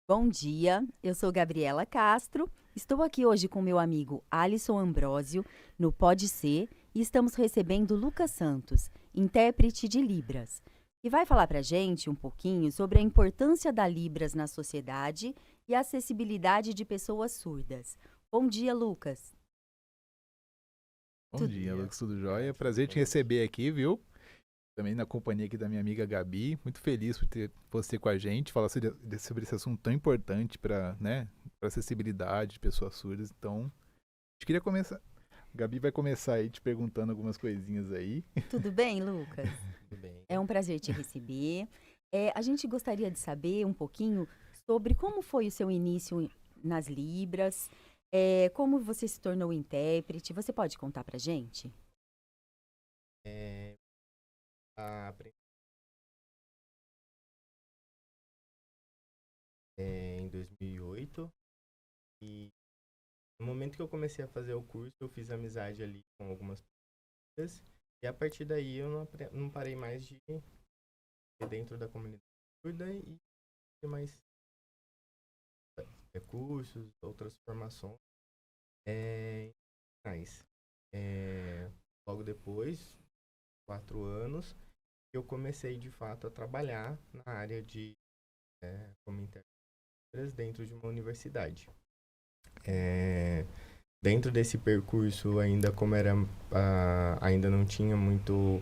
Bom dia, eu sou Gabriela Castro, estou aqui hoje com meu amigo Alisson Ambrósio, no Pode Ser, e estamos recebendo Lucas Santos, intérprete de Libras, que vai falar para a gente um pouquinho sobre a importância da Libras na sociedade e a acessibilidade de pessoas surdas. Bom dia, Lucas. Bom dia, Lucas, tudo jóia? Prazer te receber aqui, viu? Também na companhia aqui da minha amiga Gabi. Muito feliz por ter você com a gente, falar sobre esse assunto tão importante para, né, para acessibilidade de pessoas surdas. Então, a gente queria começar. A Gabi vai começar aí te perguntando algumas coisinhas aí. Tudo bem, Lucas? Tudo bem. É um prazer te receber. A gente gostaria de saber um pouquinho sobre como foi o seu início nas Libras, como você se tornou intérprete. Você pode contar pra gente? Em 2008 e no momento que eu comecei a fazer o curso eu fiz amizade ali com algumas pessoas e a partir daí eu não parei mais de ir dentro da comunidade surda e ter mais recursos, outras formações. Logo depois, 4 anos, eu comecei de fato a trabalhar na área de como intérprete dentro de uma universidade. Dentro desse percurso, ainda como ainda não tinha muito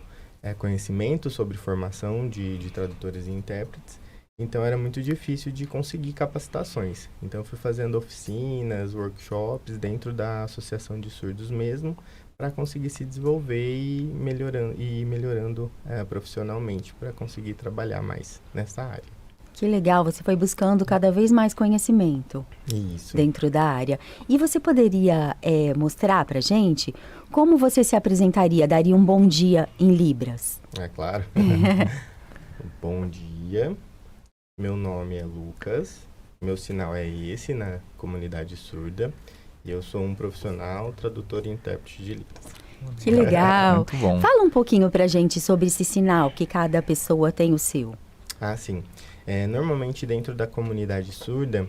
conhecimento sobre formação de tradutores e intérpretes, então era muito difícil de conseguir capacitações. Então eu fui fazendo oficinas, workshops dentro da Associação de Surdos mesmo, para conseguir se desenvolver e melhorando profissionalmente, para conseguir trabalhar mais nessa área. Que legal, você foi buscando cada vez mais conhecimento. Isso. Dentro da área. E você poderia mostrar pra gente como você se apresentaria, daria um bom dia em Libras? É claro. Bom dia, meu nome é Lucas, meu sinal é esse na comunidade surda e eu sou um profissional tradutor e intérprete de Libras. Que legal. Muito bom. Fala um pouquinho pra gente sobre esse sinal, que cada pessoa tem o seu. Ah, sim. Normalmente dentro da comunidade surda,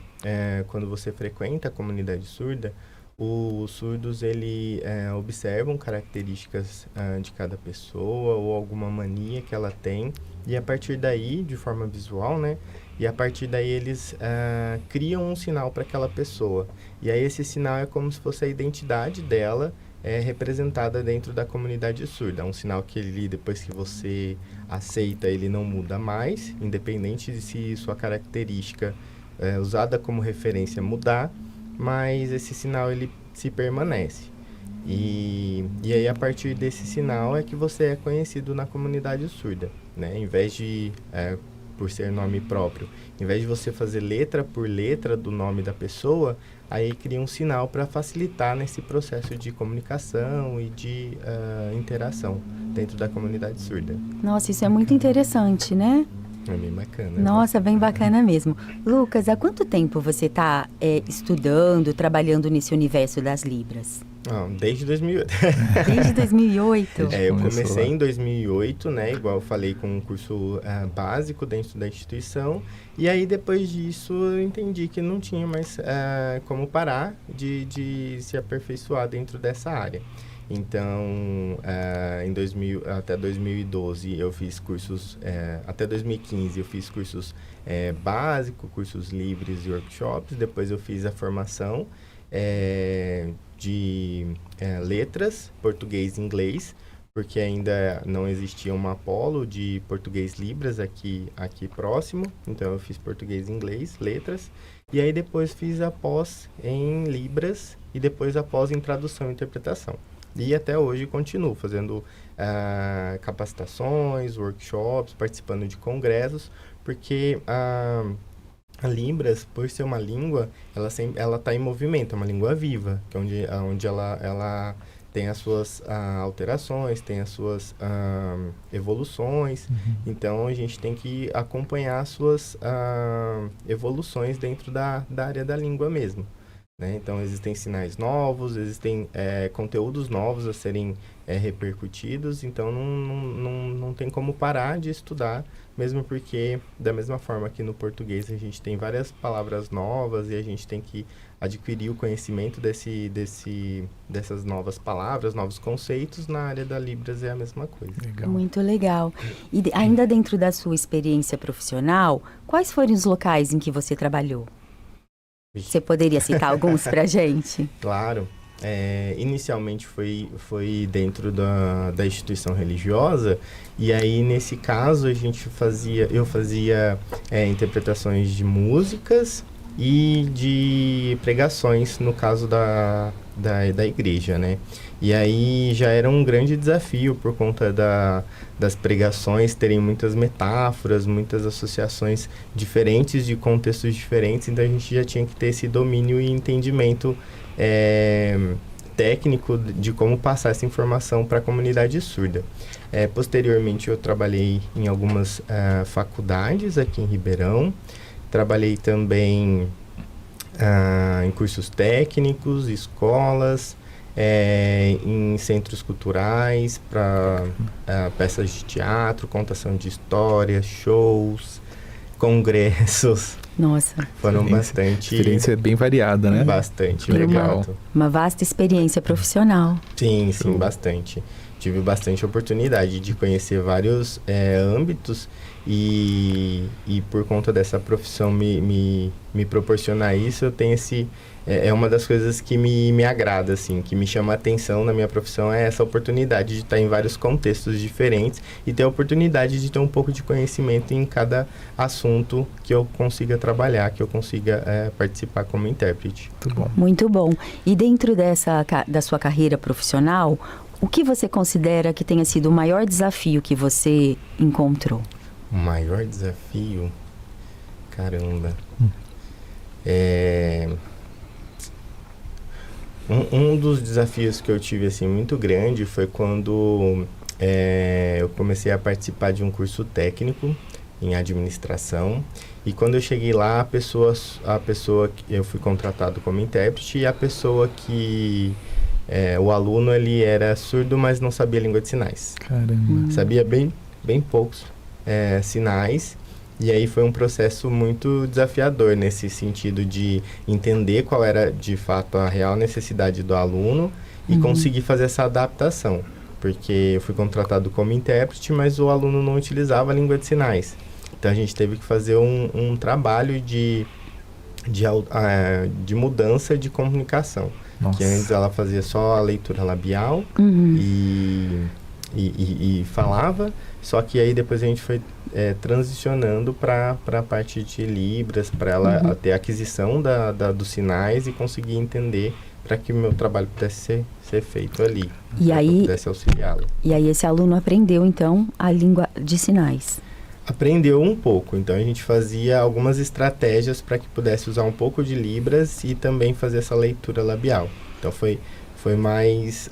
quando você frequenta a comunidade surda, os surdos observam características de cada pessoa ou alguma mania que ela tem e a partir daí, de forma visual, né? E a partir daí eles criam um sinal para aquela pessoa. E aí esse sinal é como se fosse a identidade dela representada dentro da comunidade surda. É um sinal que ele, depois que você aceita, ele não muda mais, independente de se sua característica usada como referência mudar, mas esse sinal ele se permanece. E aí a partir desse sinal é que você é conhecido na comunidade surda, né? Em vez de, por ser nome próprio, em vez de você fazer letra por letra do nome da pessoa, aí cria um sinal para facilitar nesse processo de comunicação e de interação dentro da comunidade surda. Nossa, isso é muito interessante, né? É bem bacana. Nossa, bem bacana mesmo. Lucas, há quanto tempo você está estudando, trabalhando nesse universo das Libras? Desde 2008. Desde 2008? Eu comecei em 2008, né? Igual eu falei, com um curso básico dentro da instituição. E aí, depois disso, eu entendi que não tinha mais como parar de se aperfeiçoar dentro dessa área. Então, até 2012 eu fiz cursos, até 2015 eu fiz cursos básicos, cursos livres e workshops. Depois eu fiz a formação de letras, português e inglês, porque ainda não existia uma polo de português Libras aqui próximo. Então eu fiz português e inglês, letras. E aí depois fiz a pós em Libras e depois a pós em tradução e interpretação. E até hoje continuo fazendo capacitações, workshops, participando de congressos, porque a Libras, por ser uma língua, ela está em movimento, é uma língua viva, que onde ela tem as suas alterações, tem as suas evoluções. Então, a gente tem que acompanhar as suas evoluções dentro da área da língua mesmo. Né? Então, existem sinais novos, existem conteúdos novos a serem repercutidos. Então, não tem como parar de estudar, mesmo porque, da mesma forma que no português a gente tem várias palavras novas e a gente tem que adquirir o conhecimento dessas novas palavras, novos conceitos, na área da Libras é a mesma coisa. Legal. Muito legal. E ainda dentro da sua experiência profissional, quais foram os locais em que você trabalhou? Você poderia citar alguns pra gente? Claro. Inicialmente foi dentro da instituição religiosa, e aí nesse caso eu fazia interpretações de músicas e de pregações, no caso da igreja, né? E aí já era um grande desafio por conta das pregações terem muitas metáforas, muitas associações diferentes, de contextos diferentes, então a gente já tinha que ter esse domínio e entendimento técnico de como passar essa informação para a comunidade surda. Posteriormente eu trabalhei em algumas faculdades aqui em Ribeirão, trabalhei também em cursos técnicos, escolas, em centros culturais para peças de teatro, contação de histórias, shows, congressos. Nossa. Foram bastante... Experiência bem variada, né? Bastante legal. Uma vasta experiência profissional. Sim, bastante. Tive bastante oportunidade de conhecer vários âmbitos e por conta dessa profissão me proporcionar isso, eu tenho é uma das coisas que me agrada, assim, que me chama a atenção na minha profissão, é essa oportunidade de estar em vários contextos diferentes e ter a oportunidade de ter um pouco de conhecimento em cada assunto que eu consiga trabalhar, que eu consiga participar como intérprete. Muito bom. Muito bom. E dentro da sua carreira profissional, o que você considera que tenha sido o maior desafio que você encontrou? O maior desafio? Caramba. Um dos desafios que eu tive, assim, muito grande foi quando eu comecei a participar de um curso técnico em administração. E quando eu cheguei lá, a pessoa que eu fui contratado como intérprete, e a pessoa que... o aluno, ele era surdo, mas não sabia língua de sinais. Caramba. Sabia bem poucos sinais. E aí foi um processo muito desafiador nesse sentido de entender qual era, de fato, a real necessidade do aluno e conseguir fazer essa adaptação. Porque eu fui contratado como intérprete, mas o aluno não utilizava a língua de sinais. Então, a gente teve que fazer um trabalho de mudança de comunicação. Nossa. Que antes ela fazia só a leitura labial e falava, só que aí depois a gente foi transicionando para a parte de Libras, para ela ter a aquisição dos sinais e conseguir entender para que o meu trabalho pudesse ser feito ali, e aí pudesse auxiliá-la. E aí esse aluno aprendeu, então, a língua de sinais? Aprendeu um pouco, então a gente fazia algumas estratégias para que pudesse usar um pouco de Libras e também fazer essa leitura labial. Então foi mais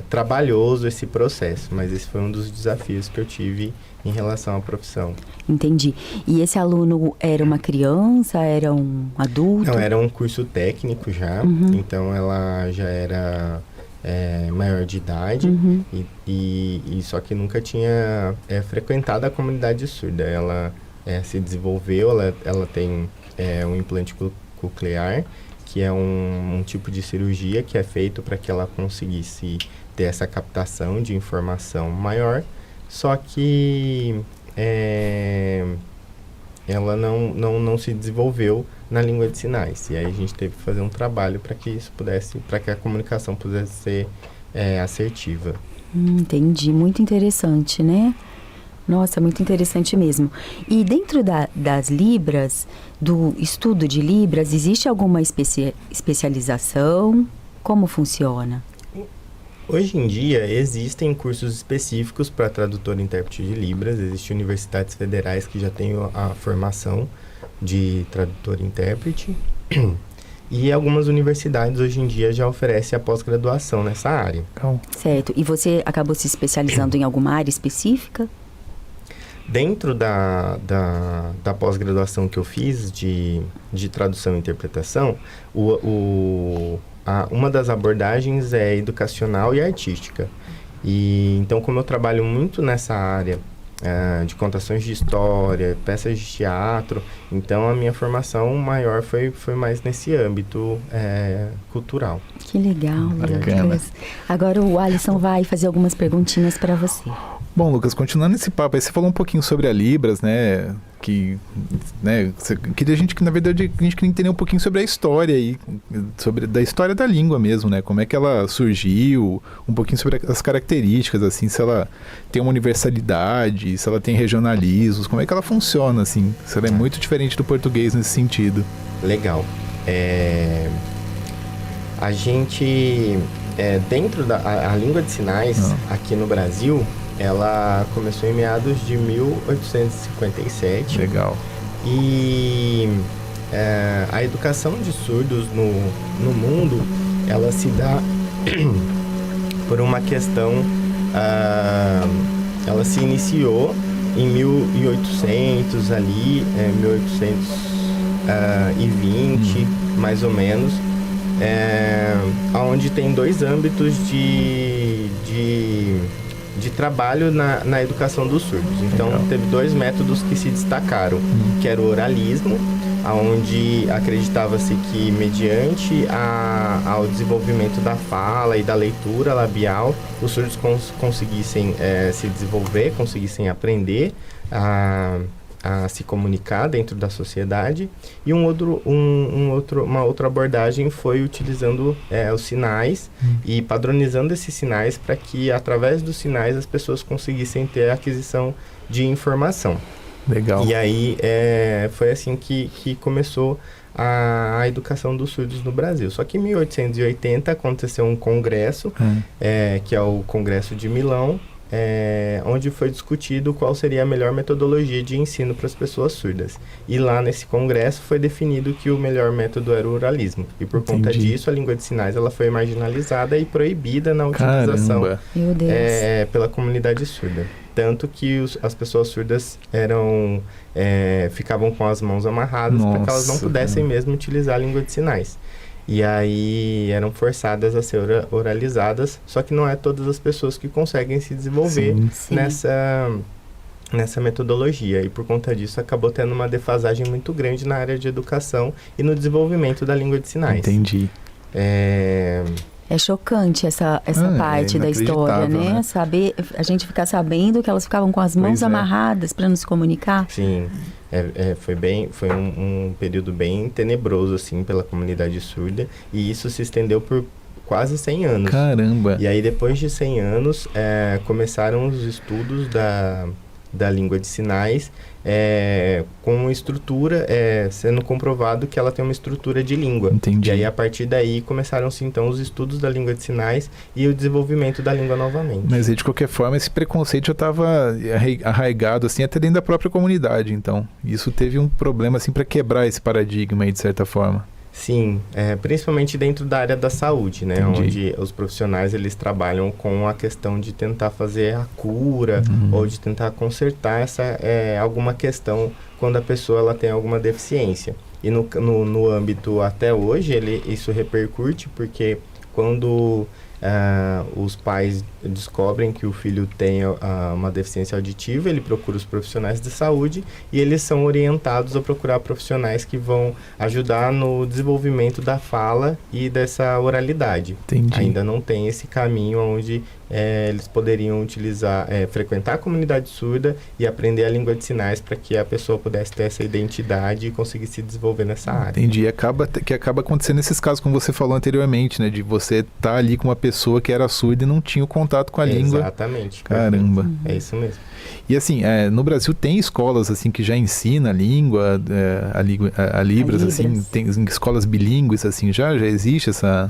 trabalhoso esse processo, mas esse foi um dos desafios que eu tive em relação à profissão. Entendi. E esse aluno era uma criança, era um adulto? Não, era um curso técnico já, então ela já era maior de idade, e só que nunca tinha frequentado a comunidade surda. Ela se desenvolveu, ela tem um implante coclear, que é um tipo de cirurgia que é feito para que ela conseguisse ter essa captação de informação maior, só que ela não se desenvolveu na língua de sinais. E aí a gente teve que fazer um trabalho para que a comunicação pudesse ser assertiva. Entendi, muito interessante, né? Nossa, muito interessante mesmo. E dentro das Libras, do estudo de Libras, existe alguma especialização? Como funciona? Hoje em dia, existem cursos específicos para tradutor e intérprete de Libras. Existem universidades federais que já têm a formação de tradutor e intérprete. E algumas universidades hoje em dia já oferecem a pós-graduação nessa área. Certo. E você acabou se especializando em alguma área específica? Dentro da pós-graduação que eu fiz de tradução e interpretação, uma das abordagens é educacional e artística. E então, como eu trabalho muito nessa área de contações de história, peças de teatro, então a minha formação maior foi mais nesse âmbito cultural. Que legal, Lucas. Agora o Alisson vai fazer algumas perguntinhas para você. Bom, Lucas, continuando esse papo aí, você falou um pouquinho sobre a Libras, né? Que a gente, na verdade, a gente queria entender um pouquinho sobre a história aí, da história da língua mesmo, né? Como é que ela surgiu, um pouquinho sobre as características, assim, se ela tem uma universalidade, se ela tem regionalismos, como é que ela funciona, assim, se ela é muito diferente do português nesse sentido. Legal. A gente, dentro da língua de sinais, aqui no Brasil, ela começou em meados de 1857. Legal. E a educação de surdos no mundo, ela se dá por uma questão... ela se iniciou em 1800, ali, 1820, mais ou menos, onde tem dois âmbitos de trabalho na educação dos surdos. Então, teve dois métodos que se destacaram, que era o oralismo, onde acreditava-se que, mediante ao desenvolvimento da fala e da leitura labial, os surdos conseguissem se desenvolver, conseguissem aprender a se comunicar dentro da sociedade. E uma outra abordagem foi utilizando os sinais e padronizando esses sinais para que, através dos sinais, as pessoas conseguissem ter a aquisição de informação. Legal. E aí foi assim que começou a educação dos surdos no Brasil. Só que em 1880 aconteceu um congresso, que é o Congresso de Milão, onde foi discutido qual seria a melhor metodologia de ensino para as pessoas surdas. E lá nesse congresso foi definido que o melhor método era o oralismo. E por conta disso, a língua de sinais ela foi marginalizada e proibida na utilização pela comunidade surda. Tanto que as pessoas surdas ficavam com as mãos amarradas para que elas não pudessem mesmo utilizar a língua de sinais. E aí eram forçadas a ser oralizadas, só que não é todas as pessoas que conseguem se desenvolver nessa metodologia. E por conta disso acabou tendo uma defasagem muito grande na área de educação e no desenvolvimento da língua de sinais. Entendi. É chocante essa parte da história, né? Saber, a gente ficar sabendo que elas ficavam com as mãos amarradas para não se comunicar. Sim, foi um período bem tenebroso, assim, pela comunidade surda. E isso se estendeu por quase 100 anos. Caramba! E aí, depois de 100 anos, começaram os estudos da língua de sinais, com uma estrutura, sendo comprovado que ela tem uma estrutura de língua. Entendi. E aí, a partir daí, começaram-se, então, os estudos da língua de sinais e o desenvolvimento da língua novamente. Mas, de qualquer forma, esse preconceito já estava arraigado, assim, até dentro da própria comunidade, então. Isso teve um problema, assim, para quebrar esse paradigma aí, de certa forma. Sim, principalmente dentro da área da saúde, né? Entendi. Onde os profissionais, eles trabalham com a questão de tentar fazer a cura ou de tentar consertar alguma questão quando a pessoa ela tem alguma deficiência. E no âmbito até hoje, isso repercute porque quando os pais descobrem que o filho tem uma deficiência auditiva, ele procura os profissionais de saúde e eles são orientados a procurar profissionais que vão ajudar no desenvolvimento da fala e dessa oralidade. Entendi. Ainda não tem esse caminho onde eles poderiam frequentar a comunidade surda e aprender a língua de sinais para que a pessoa pudesse ter essa identidade e conseguir se desenvolver nessa área. Entendi. Acaba acontecendo esses casos, como você falou anteriormente, né? De você estar ali com uma pessoa pessoa que era surda e não tinha o contato com a língua. Exatamente. Caramba. É isso mesmo. E assim, no Brasil tem escolas assim que já ensina a língua, a Libras, assim, tem escolas bilíngues, assim, já existe essa...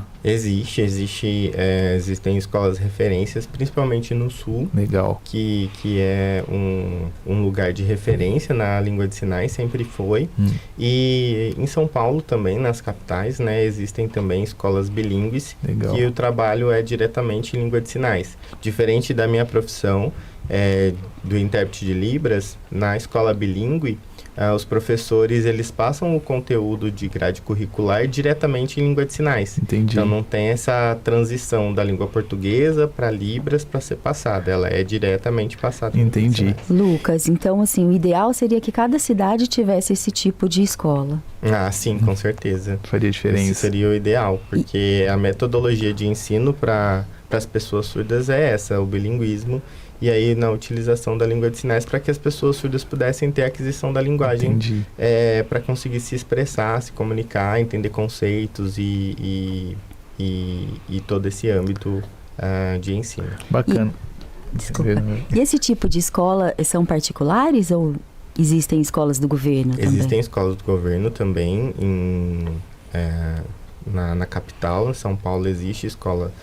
Existem escolas referências, principalmente no Sul. Legal. Que é um lugar de referência na língua de sinais, sempre foi. E em São Paulo também, nas capitais, né, existem também escolas bilíngues. Legal. Que o trabalho é diretamente em língua de sinais. Diferente da minha profissão, do intérprete de Libras, na escola bilíngue, os professores, eles passam o conteúdo de grade curricular diretamente em língua de sinais. Entendi. Então, não tem essa transição da língua portuguesa para Libras para ser passada. Ela é diretamente passada. Entendi. Lucas, então, assim, o ideal seria que cada cidade tivesse esse tipo de escola. Ah, sim, com certeza. Faria diferença. Esse seria o ideal, porque a metodologia de ensino para as pessoas surdas é essa, o bilinguismo. E aí, na utilização da língua de sinais, para que as pessoas surdas pudessem ter a aquisição da linguagem para conseguir se expressar, se comunicar, entender conceitos e todo esse âmbito de ensino. Bacana. Desculpa. E esse tipo de escola são particulares ou existem escolas do governo também? Existem escolas do governo também. Na capital, em São Paulo, existe escola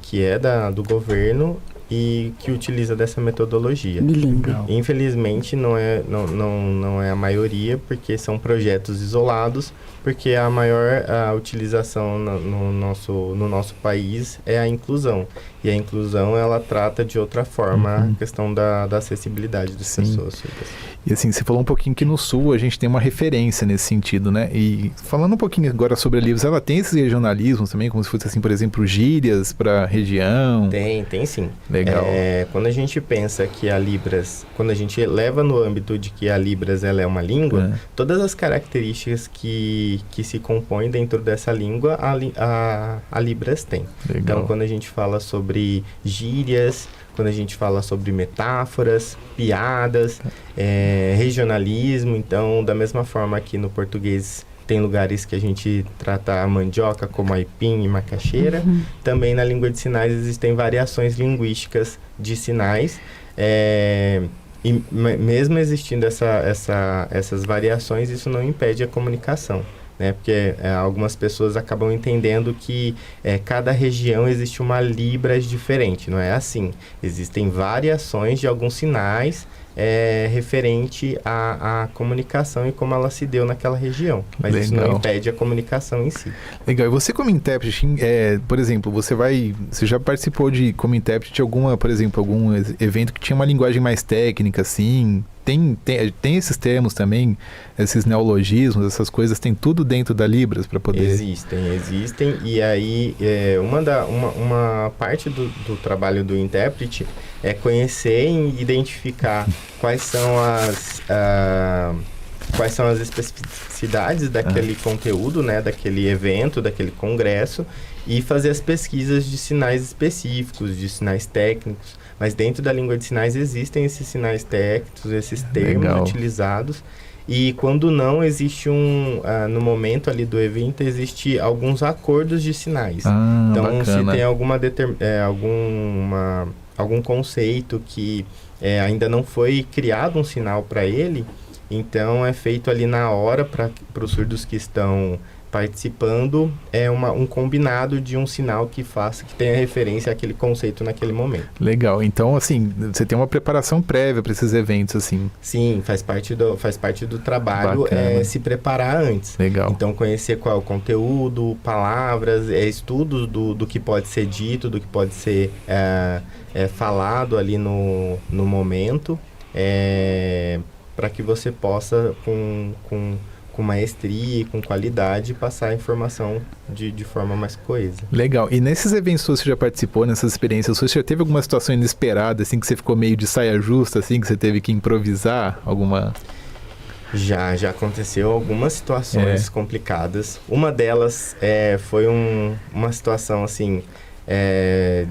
que é do governo e que utiliza dessa metodologia. Bilíngue. Infelizmente não é a maioria, porque são projetos isolados, porque a maior utilização no nosso país é a inclusão. E a inclusão, ela trata de outra forma a questão da acessibilidade das pessoas surdas. E assim, você falou um pouquinho que no Sul a gente tem uma referência nesse sentido, né? E falando um pouquinho agora sobre a Libras, ela tem esses regionalismos também, como se fosse assim, por exemplo, gírias para região? Tem sim. Legal. Quando a gente pensa que a Libras, quando a gente leva no âmbito de que a Libras ela é uma língua, todas as características que se compõem dentro dessa língua, a Libras tem. Legal. Então, quando a gente fala sobre gírias, quando a gente fala sobre metáforas, piadas, regionalismo, então, da mesma forma que no português tem lugares que a gente trata a mandioca como aipim e macaxeira, também na língua de sinais existem variações linguísticas de sinais, e mesmo existindo essas variações, isso não impede a comunicação. Né? Porque algumas pessoas acabam entendendo que cada região existe uma Libras diferente, não é assim. Existem variações de alguns sinais referente à comunicação e como ela se deu naquela região. Mas isso não impede a comunicação em si. Legal. E você como intérprete, por exemplo, você já participou como intérprete de algum evento que tinha uma linguagem mais técnica, assim? Tem esses termos também, esses neologismos, essas coisas, tem tudo dentro da Libras para poder... Existem. E aí, uma parte do trabalho do intérprete é conhecer e identificar quais são as especificidades daquele conteúdo, né, daquele evento, daquele congresso, e fazer as pesquisas de sinais específicos, de sinais técnicos. Mas dentro da língua de sinais existem esses sinais técnicos, esses termos utilizados. E quando não, existe no momento ali do evento, existe alguns acordos de sinais. Então, bacana. Se tem algum conceito que ainda não foi criado um sinal para ele, então é feito ali na hora para os surdos que estão participando, um combinado de um sinal que tenha referência àquele conceito naquele momento. Legal. Então, assim, você tem uma preparação prévia para esses eventos, assim? Sim, faz parte do trabalho se preparar antes. Legal. Então, conhecer qual é o conteúdo, palavras, estudos do que pode ser dito, do que pode ser falado ali no momento, para que você possa, com maestria e com qualidade, passar a informação de forma mais coesa. Legal. E nesses eventos que você já participou, nessas experiências, você já teve alguma situação inesperada, assim, que você ficou meio de saia justa, assim, que você teve que improvisar alguma... Já aconteceu algumas situações complicadas. Uma delas foi uma situação, assim,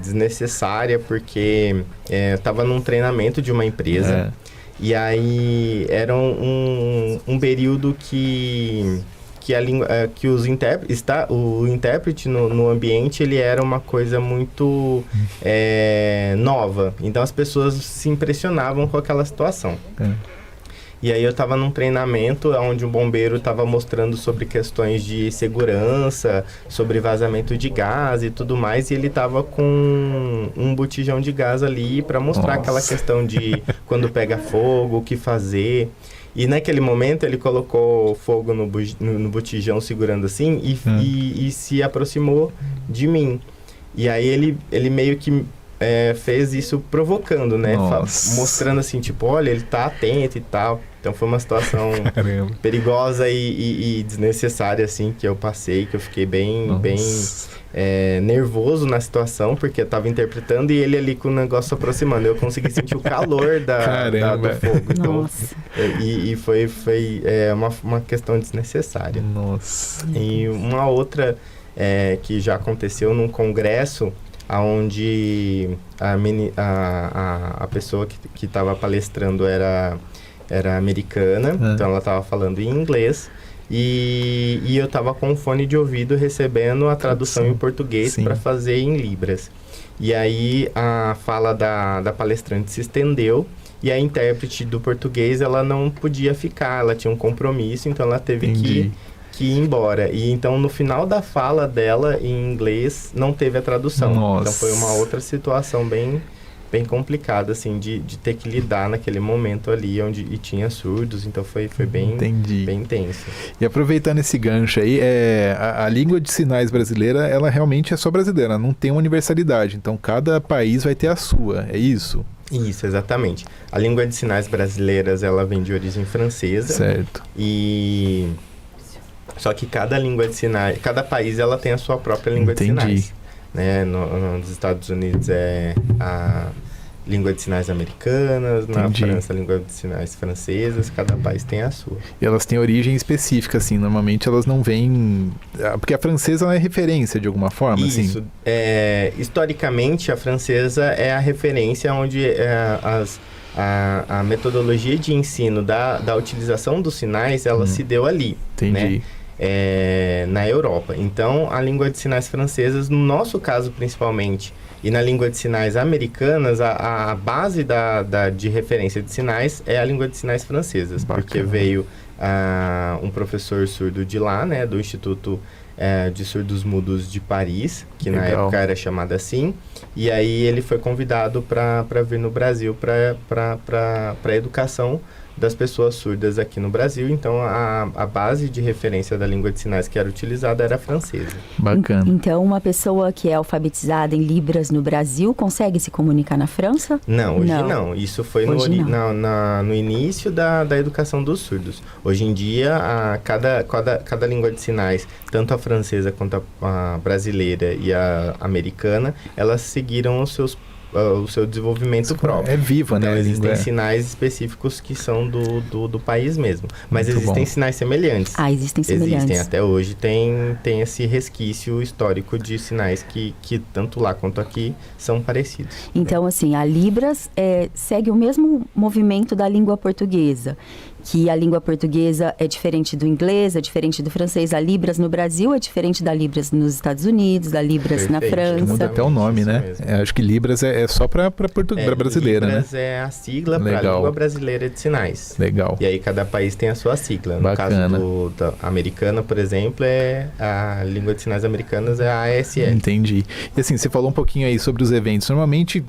desnecessária, porque eu estava num treinamento de uma empresa. E aí era um período que que a língua, que o intérprete no ambiente, ele era uma coisa muito nova. Então as pessoas se impressionavam com aquela situação. E aí eu estava num treinamento onde um bombeiro estava mostrando sobre questões de segurança, sobre vazamento de gás e tudo mais, e ele estava com um botijão de gás ali para mostrar aquela questão de quando pega fogo, o que fazer. E naquele momento ele colocou fogo no botijão segurando assim e se aproximou de mim. E aí ele meio que fez isso provocando, né? Mostrando assim, tipo, olha, ele tá atento e tal. Então foi uma situação perigosa e desnecessária, assim, que eu passei, que eu fiquei bem nervoso na situação, porque eu tava interpretando e ele ali com o negócio se aproximando. Eu consegui sentir o calor do fogo. Então, e foi uma questão desnecessária. Nossa. E uma outra que já aconteceu num congresso, onde a pessoa que estava palestrando era americana, então ela estava falando em inglês, e eu estava com um fone de ouvido recebendo a tradução em português para fazer em libras. E aí a fala da palestrante se estendeu, e a intérprete do português, ela não podia ficar, ela tinha um compromisso, então ela teve que ir embora. E então, no final da fala dela, em inglês, não teve a tradução. Então, foi uma outra situação bem complicada, assim, de ter que lidar naquele momento ali, onde tinha surdos. Então, foi bem intenso. E aproveitando esse gancho aí, a língua de sinais brasileira, ela realmente é só brasileira, não tem uma universalidade. Então, cada país vai ter a sua, é isso? Isso, exatamente. A língua de sinais brasileiras, ela vem de origem francesa. Certo. Só que cada língua de sinais, cada país ela tem a sua própria língua de sinais. Né? Nos Estados Unidos é a língua de sinais americanas, na França a língua de sinais francesas, cada país tem a sua. E elas têm origem específica, assim, normalmente elas não vêm... Porque a francesa é referência de alguma forma, Isso, assim? Historicamente a francesa é a referência onde a metodologia de ensino da utilização dos sinais, ela se deu ali. Entendi. Né? Na Europa. Então, a língua de sinais francesas, no nosso caso principalmente, e na língua de sinais americanas, a base de referência de sinais é a língua de sinais francesas. Bacana. Porque veio um professor surdo de lá, né, do Instituto de Surdos Mudos de Paris, que na época era chamado assim, e aí ele foi convidado para vir no Brasil para a educação das pessoas surdas aqui no Brasil. Então, a base de referência da língua de sinais que era utilizada era a francesa. Bacana. Então, uma pessoa que é alfabetizada em Libras no Brasil consegue se comunicar na França? Não, hoje não. Isso foi no início da educação dos surdos. Hoje em dia, cada língua de sinais, tanto a francesa quanto a brasileira e a americana, elas seguiram o seu desenvolvimento próprio. É viva, né? Então, existem sinais específicos que são do país mesmo. Mas muito existem sinais semelhantes. Existem semelhantes. Existem, até hoje tem esse resquício histórico de sinais que tanto lá quanto aqui são parecidos. Então, assim, a Libras segue o mesmo movimento da língua portuguesa. Que a língua portuguesa é diferente do inglês, é diferente do francês. A Libras no Brasil é diferente da Libras nos Estados Unidos, da Libras na França. Muda até o nome, né? Acho que Libras é só para brasileira, Libras, né? é a sigla para a língua brasileira de sinais. Legal. E aí cada país tem a sua sigla. No caso da americana, por exemplo, a língua de sinais americanas é a ASL. Entendi. E assim, você falou um pouquinho aí sobre os eventos. Normalmente,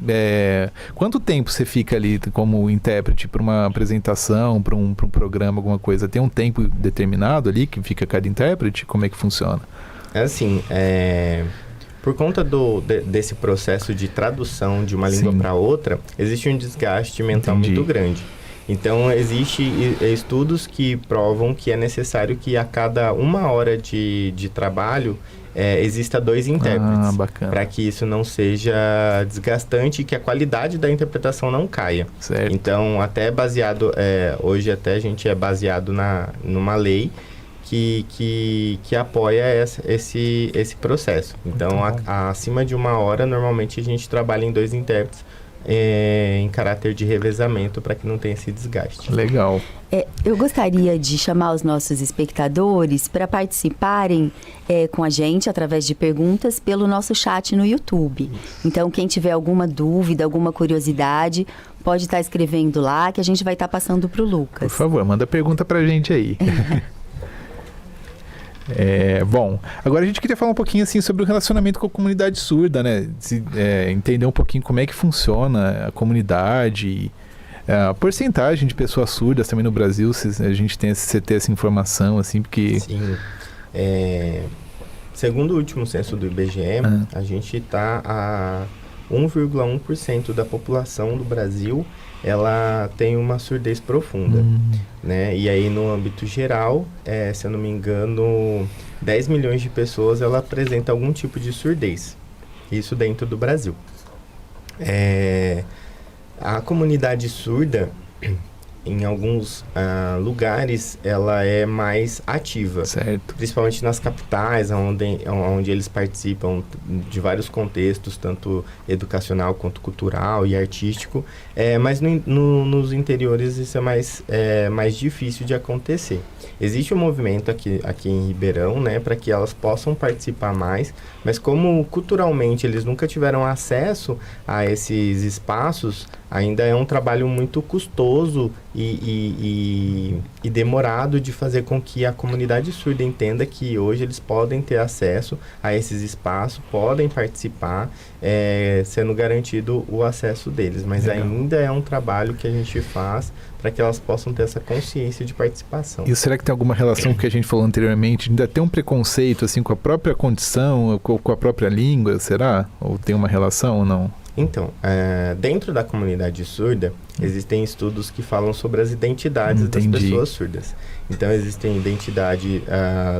quanto tempo você fica ali como intérprete para uma apresentação, para um programa, alguma coisa? Tem um tempo determinado ali que fica cada intérprete? Como é que funciona? Assim, por conta desse processo de tradução de uma língua para outra, existe um desgaste mental muito grande. Então, existem estudos que provam que é necessário que a cada 1 hora de trabalho exista 2 intérpretes, para que isso não seja desgastante e que a qualidade da interpretação não caia. Certo. Então, até baseado, hoje até a gente é baseado numa lei que apoia esse processo. Então, acima de 1 hora, normalmente a gente trabalha em 2 intérpretes em caráter de revezamento para que não tenha esse desgaste. Legal. Eu gostaria de chamar os nossos espectadores para participarem com a gente através de perguntas pelo nosso chat no YouTube. Então, quem tiver alguma dúvida, alguma curiosidade, pode estar escrevendo lá que a gente vai estar passando para o Lucas. Por favor, manda pergunta para a gente aí. Bom, agora a gente queria falar um pouquinho assim sobre o relacionamento com a comunidade surda, né? Entender um pouquinho como é que funciona a comunidade, a porcentagem de pessoas surdas também no Brasil, se a gente tem essa informação, assim, porque... Sim. Segundo o último censo do IBGE, a gente está a 1,1% da população do Brasil, ela tem uma surdez profunda, né? E aí, no âmbito geral, se eu não me engano, 10 milhões de pessoas, ela apresenta algum tipo de surdez. Isso dentro do Brasil. A comunidade surda, em alguns lugares, ela é mais ativa. Certo. Principalmente nas capitais, onde eles participam de vários contextos, tanto educacional quanto cultural e artístico. Mas nos interiores isso é mais difícil de acontecer. Existe um movimento aqui em Ribeirão, né, para que elas possam participar mais, mas como culturalmente eles nunca tiveram acesso a esses espaços, ainda é um trabalho muito custoso e demorado de fazer com que a comunidade surda entenda que hoje eles podem ter acesso a esses espaços, podem participar, sendo garantido o acesso deles. Mas legal. Ainda é um trabalho que a gente faz para que elas possam ter essa consciência de participação. E será que tem alguma relação com o que a gente falou anteriormente? Ainda tem um preconceito assim, com a própria condição, com a própria língua, será? Ou tem uma relação ou não? Então, dentro da comunidade surda, existem estudos que falam sobre as identidades das pessoas surdas. Então, existe a identidade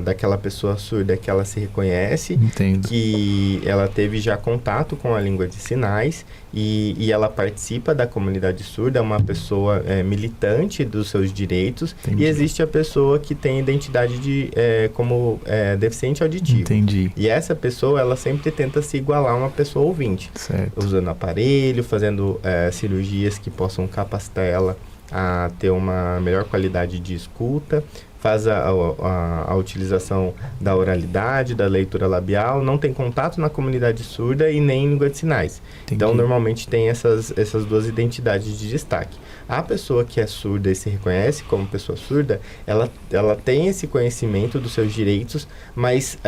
daquela pessoa surda que ela se reconhece, que ela teve já contato com a língua de sinais e ela participa da comunidade surda, é uma pessoa militante dos seus direitos. E existe a pessoa que tem identidade como deficiente auditivo. E essa pessoa, ela sempre tenta se igualar a uma pessoa ouvinte. Certo. Usando aparelho, fazendo cirurgias que possam capacitar ela a ter uma melhor qualidade de escuta, faz a utilização da oralidade, da leitura labial, não tem contato na comunidade surda e nem em língua de sinais. Então, normalmente tem essas duas identidades de destaque. A pessoa que é surda e se reconhece como pessoa surda, ela tem esse conhecimento dos seus direitos, mas...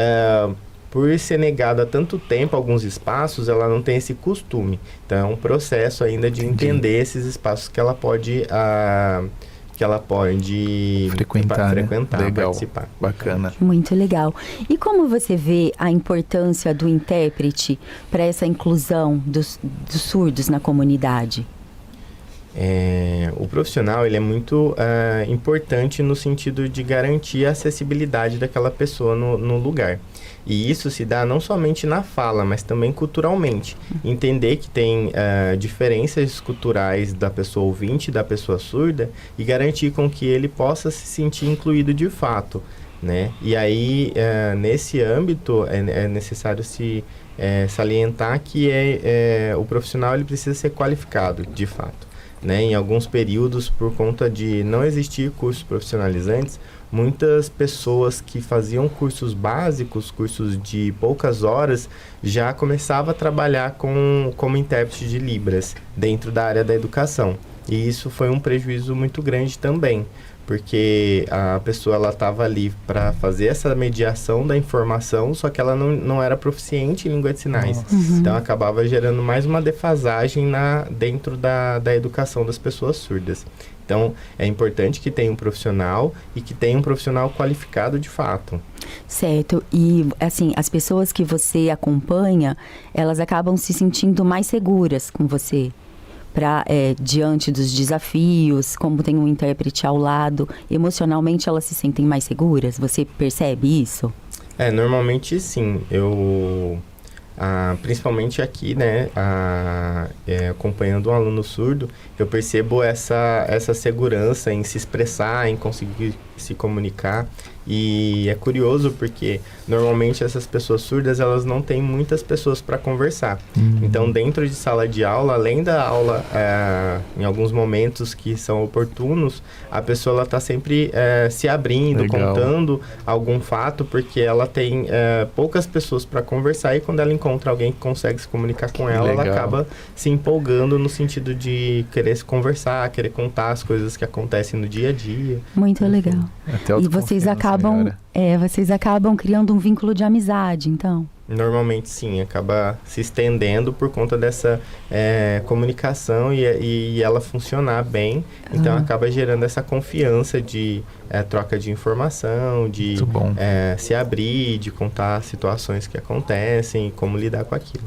por ser negada há tanto tempo alguns espaços, ela não tem esse costume. Então, é um processo ainda de entender esses espaços que ela pode frequentar, legal. Participar. Bacana. Muito legal. E como você vê a importância do intérprete para essa inclusão dos surdos na comunidade? O profissional ele é muito importante no sentido de garantir a acessibilidade daquela pessoa no lugar. E isso se dá não somente na fala, mas também culturalmente. Entender que tem diferenças culturais da pessoa ouvinte e da pessoa surda e garantir com que ele possa se sentir incluído de fato, né? E aí, nesse âmbito, é necessário salientar que o profissional ele precisa ser qualificado, de fato. Né? Em alguns períodos, por conta de não existir cursos profissionalizantes, muitas pessoas que faziam cursos básicos, cursos de poucas horas, já começavam a trabalhar como intérprete de Libras dentro da área da educação. E isso foi um prejuízo muito grande também, porque a pessoa estava ali para fazer essa mediação da informação, só que ela não era proficiente em língua de sinais. Então, acabava gerando mais uma defasagem dentro da educação das pessoas surdas. Então, é importante que tenha um profissional e que tenha um profissional qualificado de fato. Certo. E, assim, as pessoas que você acompanha, elas acabam se sentindo mais seguras com você? Diante dos desafios, como tem um intérprete ao lado, emocionalmente elas se sentem mais seguras? Você percebe isso? Normalmente sim. Principalmente aqui, né, acompanhando um aluno surdo, eu percebo essa segurança em se expressar, em conseguir se comunicar. E é curioso porque normalmente essas pessoas surdas, elas não têm muitas pessoas para conversar. Então, dentro de sala de aula, além da aula, em alguns momentos que são oportunos, a pessoa ela está sempre se abrindo, Legal. contando algum fato, porque ela tem poucas pessoas para conversar, e quando ela encontra alguém que consegue se comunicar com ela, ela Legal. acaba se empolgando no sentido de querer se conversar, querer contar as coisas que acontecem no dia a dia. Muito legal. Até E vocês autoconfiança acabam, melhora. vocês acabam criando um vínculo de amizade, então. Normalmente sim, acaba se estendendo por conta dessa comunicação e ela funcionar bem. Então acaba gerando essa confiança de troca de informação, de Muito bom. se abrir, de contar situações que acontecem e como lidar com aquilo.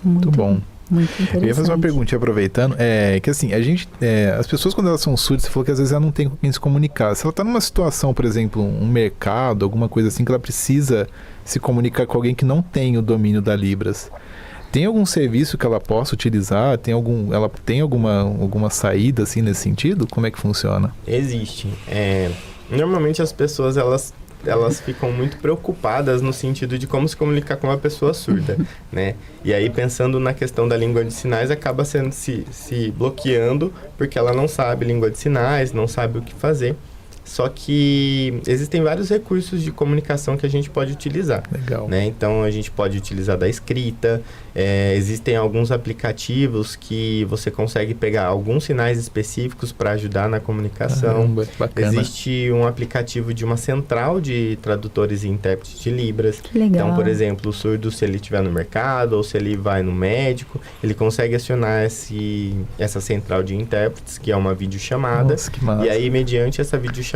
Muito bom. Muito interessante. Eu ia fazer uma perguntinha aproveitando, que assim, as pessoas quando elas são surdas, você falou que às vezes ela não tem com quem se comunicar. Se ela está numa situação, por exemplo, um mercado, alguma coisa assim, que ela precisa se comunicar com alguém que não tem o domínio da Libras, tem algum serviço que ela possa utilizar? Ela tem alguma saída assim nesse sentido? Como é que funciona? Existe. Normalmente as pessoas, elas ficam muito preocupadas no sentido de como se comunicar com uma pessoa surda, né? E aí, pensando na questão da língua de sinais, acaba se bloqueando, porque ela não sabe língua de sinais, não sabe o que fazer. Só que existem vários recursos de comunicação que a gente pode utilizar. Legal. Né? Então, a gente pode utilizar da escrita. Existem alguns aplicativos que você consegue pegar alguns sinais específicos para ajudar na comunicação. Caramba, bacana. Existe um aplicativo de uma central de tradutores e intérpretes de Libras. Que legal. Então, por exemplo, o surdo, se ele estiver no mercado ou se ele vai no médico, ele consegue acionar essa central de intérpretes, que é uma videochamada. Nossa, que massa. E aí, mediante essa videochamada,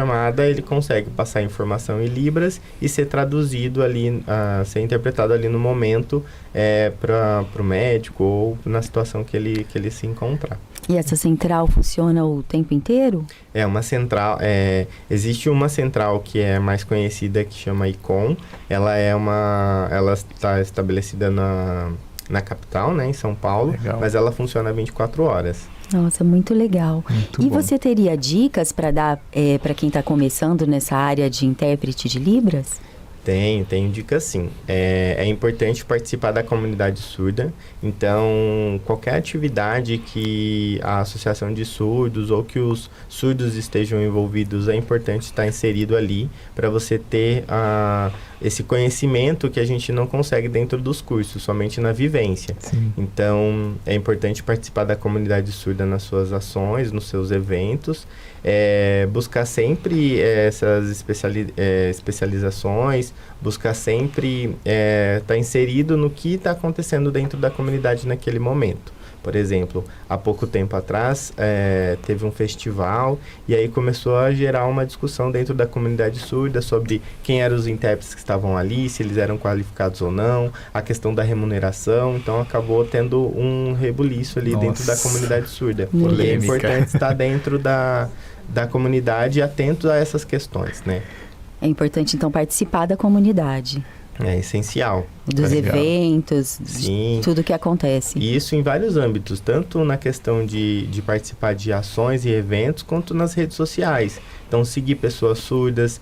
ele consegue passar informação em Libras e ser traduzido ali, ser interpretado ali no momento para o médico ou na situação que ele se encontrar. E essa central funciona o tempo inteiro? Uma central, existe uma central que é mais conhecida, que chama ICOM. Ela está estabelecida na capital, né, em São Paulo, Legal. mas ela funciona 24 horas. Nossa, muito legal. Muito E bom. você teria dicas para dar para quem está começando nessa área de intérprete de Libras? Tenho dicas sim. É importante participar da comunidade surda. Então, qualquer atividade que a Associação de Surdos ou que os surdos estejam envolvidos, é importante estar inserido ali para você ter esse conhecimento que a gente não consegue dentro dos cursos, somente na vivência. Sim. Então, é importante participar da comunidade surda nas suas ações, nos seus eventos, buscar sempre essas especializações, buscar sempre estar inserido no que está acontecendo dentro da comunidade naquele momento. Por exemplo, há pouco tempo atrás, teve um festival e aí começou a gerar uma discussão dentro da comunidade surda sobre quem eram os intérpretes que estavam ali, se eles eram qualificados ou não, a questão da remuneração. Então, acabou tendo um rebuliço ali dentro da comunidade surda. E é Polêmica. importante estar dentro da comunidade e atento a essas questões, né? É importante, então, participar da comunidade, É essencial. dos Legal. eventos, Sim. de tudo que acontece. E isso em vários âmbitos, tanto na questão de participar de ações e eventos, quanto nas redes sociais. Então, seguir pessoas surdas,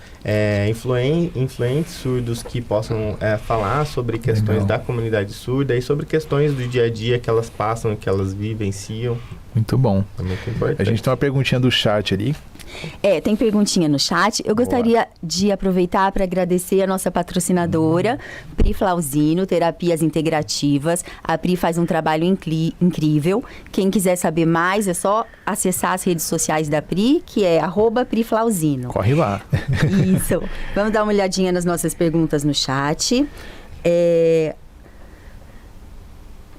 influentes surdos que possam falar sobre questões Legal. da comunidade surda e sobre questões do dia a dia que elas passam e que elas vivenciam. Muito bom. É muito A importante. gente tem uma perguntinha do chat ali. Tem perguntinha no chat. Eu gostaria de aproveitar para agradecer a nossa patrocinadora, Pri Flauzino, Terapias Integrativas. A Pri faz um trabalho incrível. Quem quiser saber mais, é só acessar as redes sociais da Pri, que é @PriFlauzino. Corre lá. Isso. Vamos dar uma olhadinha nas nossas perguntas no chat.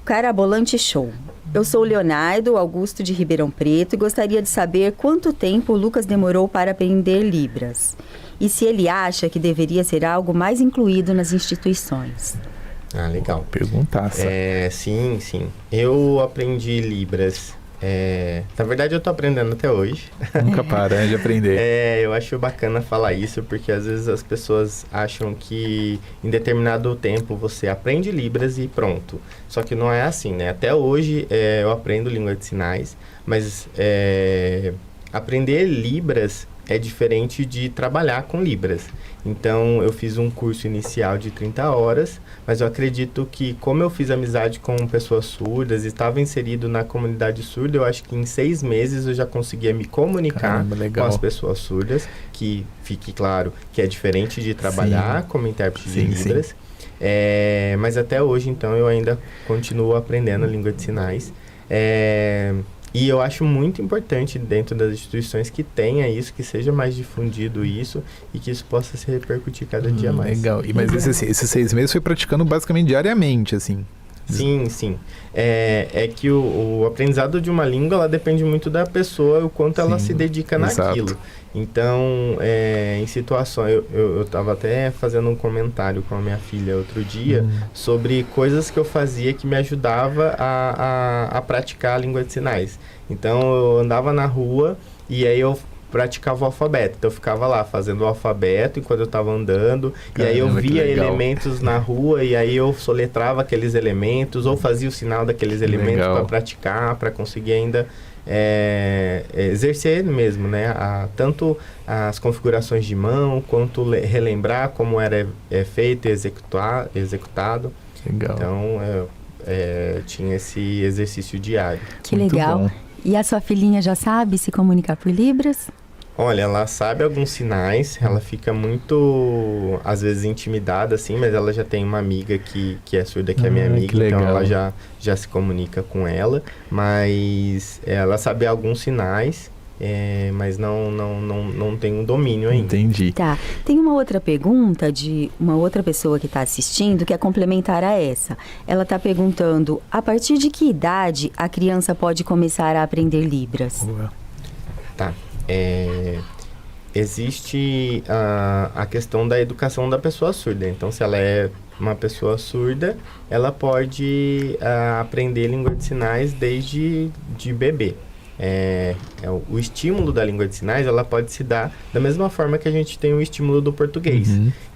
Carabolante Show. Eu sou o Leonardo Augusto de Ribeirão Preto e gostaria de saber quanto tempo o Lucas demorou para aprender Libras. E se ele acha que deveria ser algo mais incluído nas instituições. Legal. Perguntaça. Sim. Eu aprendi Libras. Na verdade, eu tô aprendendo até hoje. Nunca para de aprender. Eu acho bacana falar isso, porque às vezes as pessoas acham que em determinado tempo você aprende Libras e pronto. Só que não é assim, né? Até hoje eu aprendo língua de sinais, mas aprender Libras é diferente de trabalhar com Libras. Então, eu fiz um curso inicial de 30 horas, mas eu acredito que, como eu fiz amizade com pessoas surdas e estava inserido na comunidade surda, eu acho que em 6 meses eu já conseguia me comunicar com as pessoas surdas, que fique claro que é diferente de trabalhar como intérprete de Libras. Mas até hoje, então, eu ainda continuo aprendendo a língua de sinais. E eu acho muito importante dentro das instituições que tenha isso, que seja mais difundido isso e que isso possa se repercutir cada dia mais. Legal. Mas esses 6 meses foi praticando basicamente diariamente, assim? Sim. É que o aprendizado de uma língua, ela depende muito da pessoa, o quanto ela se dedica naquilo. Então, em situações... Eu estava até fazendo um comentário com a minha filha outro dia sobre coisas que eu fazia que me ajudava a praticar a língua de sinais. Então, eu andava na rua e aí eu praticava o alfabeto. Então, eu ficava lá fazendo o alfabeto enquanto eu estava andando. Caramba, e aí eu via elementos na rua e aí eu soletrava aqueles elementos ou fazia o sinal daqueles elementos para praticar, para conseguir ainda exercer mesmo, né? Tanto as configurações de mão, quanto relembrar como era feito e executado. Legal. Então, tinha esse exercício diário. Que legal. E a sua filhinha já sabe se comunicar por Libras? Olha, ela sabe alguns sinais, ela fica muito, às vezes, intimidada, assim, mas ela já tem uma amiga que é surda, que é minha amiga, então ela já se comunica com ela, mas ela sabe alguns sinais, mas não tem um domínio ainda. Entendi. Tá. Tem uma outra pergunta de uma outra pessoa que está assistindo, que é complementar a essa. Ela está perguntando, a partir de que idade a criança pode começar a aprender Libras? Tá. Existe a questão da educação da pessoa surda. Então, se ela é uma pessoa surda, ela pode aprender língua de sinais desde bebê. O estímulo da língua de sinais, ela pode se dar da mesma forma que a gente tem o estímulo do português.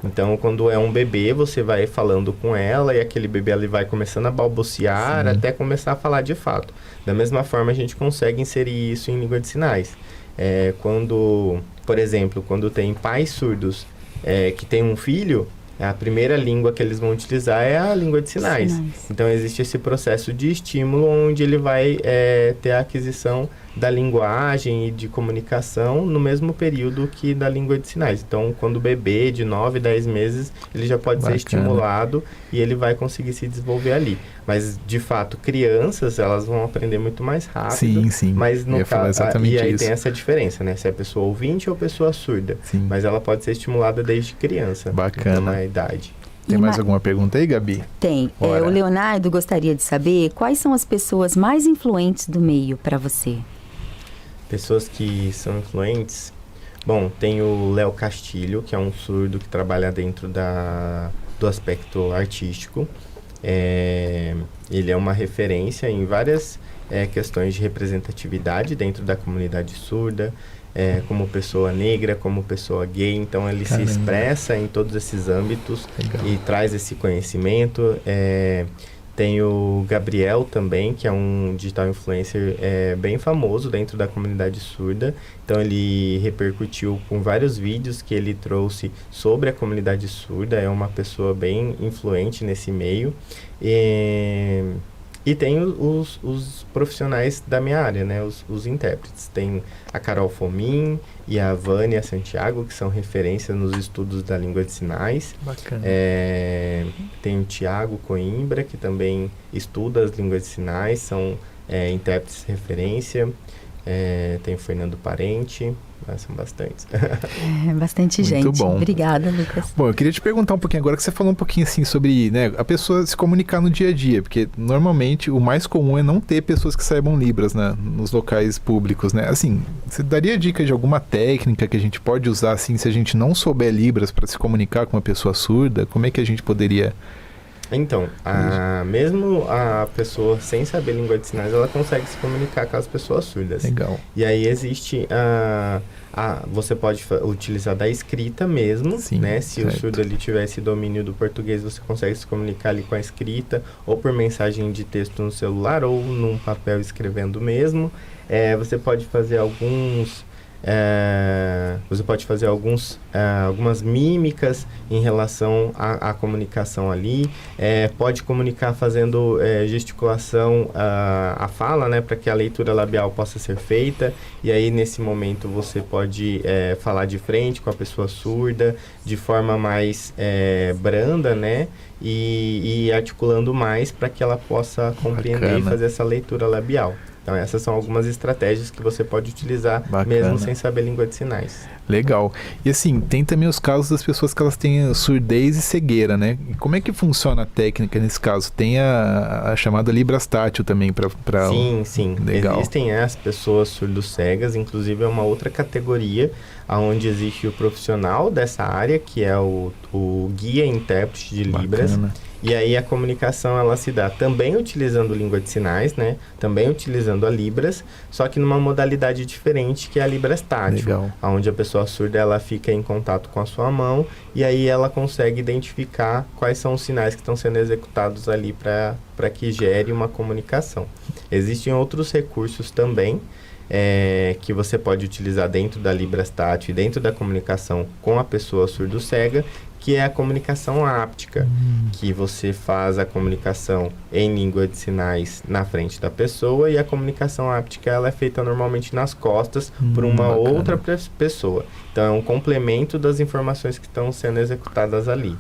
Então, quando é um bebê, você vai falando com ela e aquele bebê ele vai começando a balbuciar até começar a falar de fato. Da mesma forma, a gente consegue inserir isso em língua de sinais. Por exemplo, quando tem pais surdos que têm um filho, a primeira língua que eles vão utilizar é a língua de sinais. Então, existe esse processo de estímulo onde ele vai ter a aquisição da linguagem e de comunicação no mesmo período que da língua de sinais. Então, quando o bebê de 9, 10 meses, ele já pode ser estimulado e ele vai conseguir se desenvolver ali. Mas, de fato, crianças, elas vão aprender muito mais rápido. Sim. Mas no caso, e aí isso. tem essa diferença, né? Se é pessoa ouvinte ou pessoa surda. Mas ela pode ser estimulada desde criança. Bacana. Na idade. Tem mais alguma pergunta aí, Gabi? Tem. O Leonardo gostaria de saber quais são as pessoas mais influentes do meio para você. Pessoas que são influentes? Bom, tem o Léo Castilho, que é um surdo que trabalha dentro do aspecto artístico. Ele é uma referência em várias questões de representatividade dentro da comunidade surda, como pessoa negra, como pessoa gay. Então, ele se expressa em todos esses âmbitos e traz esse conhecimento. Tem o Gabriel também, que é um digital influencer bem famoso dentro da comunidade surda. Então, ele repercutiu com vários vídeos que ele trouxe sobre a comunidade surda. É uma pessoa bem influente nesse meio. E tem os profissionais da minha área, né? Os intérpretes. Tem a Carol Fomin e a Vânia Santiago, que são referência nos estudos da língua de sinais. Bacana. Tem o Tiago Coimbra, que também estuda as línguas de sinais, são intérpretes de referência. Tem o Fernando Parente. São bastantes. Bastante gente. Muito bom. Obrigada, Lucas. Bom, eu queria te perguntar um pouquinho agora que você falou um pouquinho assim sobre, né, a pessoa se comunicar no dia a dia, porque normalmente o mais comum é não ter pessoas que saibam Libras, né, nos locais públicos, né? Assim, você daria dica de alguma técnica que a gente pode usar assim, se a gente não souber Libras para se comunicar com uma pessoa surda? Como é que a gente poderia... Então, mesmo a pessoa sem saber língua de sinais, ela consegue se comunicar com as pessoas surdas. Legal. E aí existe você pode utilizar da escrita mesmo, né? Se o surdo ali tiver esse domínio do português, você consegue se comunicar ali com a escrita, ou por mensagem de texto no celular, ou num papel escrevendo mesmo. Você pode fazer alguns você pode fazer algumas mímicas em relação à comunicação ali. Pode comunicar fazendo gesticulação à fala, né, para que a leitura labial possa ser feita. E aí, nesse momento, você pode falar de frente com a pessoa surda, de forma mais branda, né, e articulando mais para que ela possa compreender e fazer essa leitura labial. Então, essas são algumas estratégias que você pode utilizar mesmo sem saber língua de sinais. Legal. E assim, tem também os casos das pessoas que elas têm surdez e cegueira, né? E como é que funciona a técnica nesse caso? Tem a chamada Libras Tátil também para... Sim. Legal. Existem as pessoas surdo-cegas, inclusive é uma outra categoria onde existe o profissional dessa área, que é o guia intérprete de Libras. Bacana. E aí a comunicação, ela se dá também utilizando língua de sinais, né? Também utilizando a Libras, só que numa modalidade diferente, que é a Libras Tátil. Onde a pessoa surda, ela fica em contato com a sua mão e aí ela consegue identificar quais são os sinais que estão sendo executados ali para que gere uma comunicação. Existem outros recursos também, que você pode utilizar dentro da Libras Tátil e dentro da comunicação com a pessoa surdo-cega, que é a comunicação áptica, que você faz a comunicação em língua de sinais na frente da pessoa, e a comunicação áptica ela é feita normalmente nas costas por uma outra pessoa. Então, é um complemento das informações que estão sendo executadas ali.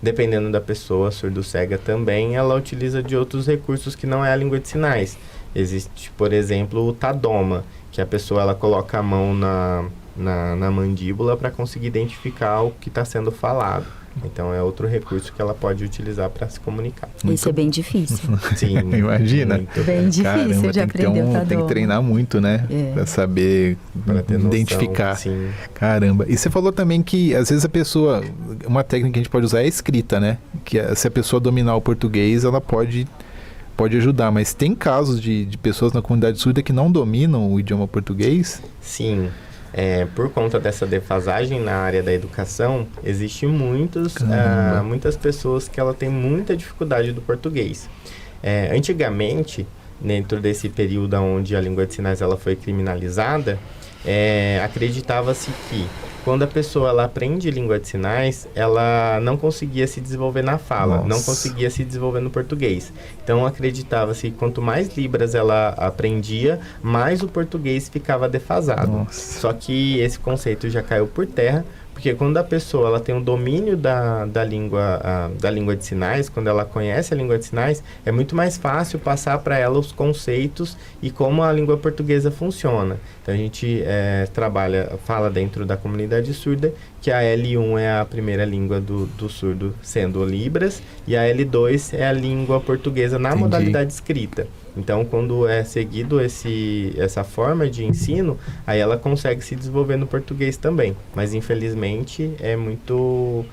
Dependendo da pessoa surdo-cega também, ela utiliza de outros recursos que não é a língua de sinais. Existe, por exemplo, o Tadoma, que a pessoa ela coloca a mão na mandíbula para conseguir identificar o que está sendo falado. Então, é outro recurso que ela pode utilizar para se comunicar. Isso é bem difícil. Sim. Imagina. Bem difícil. Caramba, de aprender o Tadoma. Tem que treinar muito, né? Para saber identificar. Sim. Caramba. E você falou também que, às vezes, a pessoa... Uma técnica que a gente pode usar é a escrita, né? Que se a pessoa dominar o português, ela pode ajudar. Mas tem casos de pessoas na comunidade surda que não dominam o idioma português? Sim. Por conta dessa defasagem na área da educação, existem muitas pessoas que ela tem muita dificuldade do português. Antigamente, dentro desse período onde a língua de sinais ela foi criminalizada, acreditava-se que quando a pessoa ela aprende língua de sinais, ela não conseguia se desenvolver na fala, não conseguia se desenvolver no português. Então, acreditava-se que quanto mais Libras ela aprendia, mais o português ficava defasado. Só que esse conceito já caiu por terra, porque quando a pessoa ela tem um domínio da língua de sinais, quando ela conhece a língua de sinais, é muito mais fácil passar para ela os conceitos e como a língua portuguesa funciona. Então, a gente fala dentro da comunidade surda que a L1 é a primeira língua do surdo, sendo o Libras, e a L2 é a língua portuguesa na modalidade escrita. Então, quando é seguido essa forma de ensino, aí ela consegue se desenvolver no português também. Mas, infelizmente, é muito...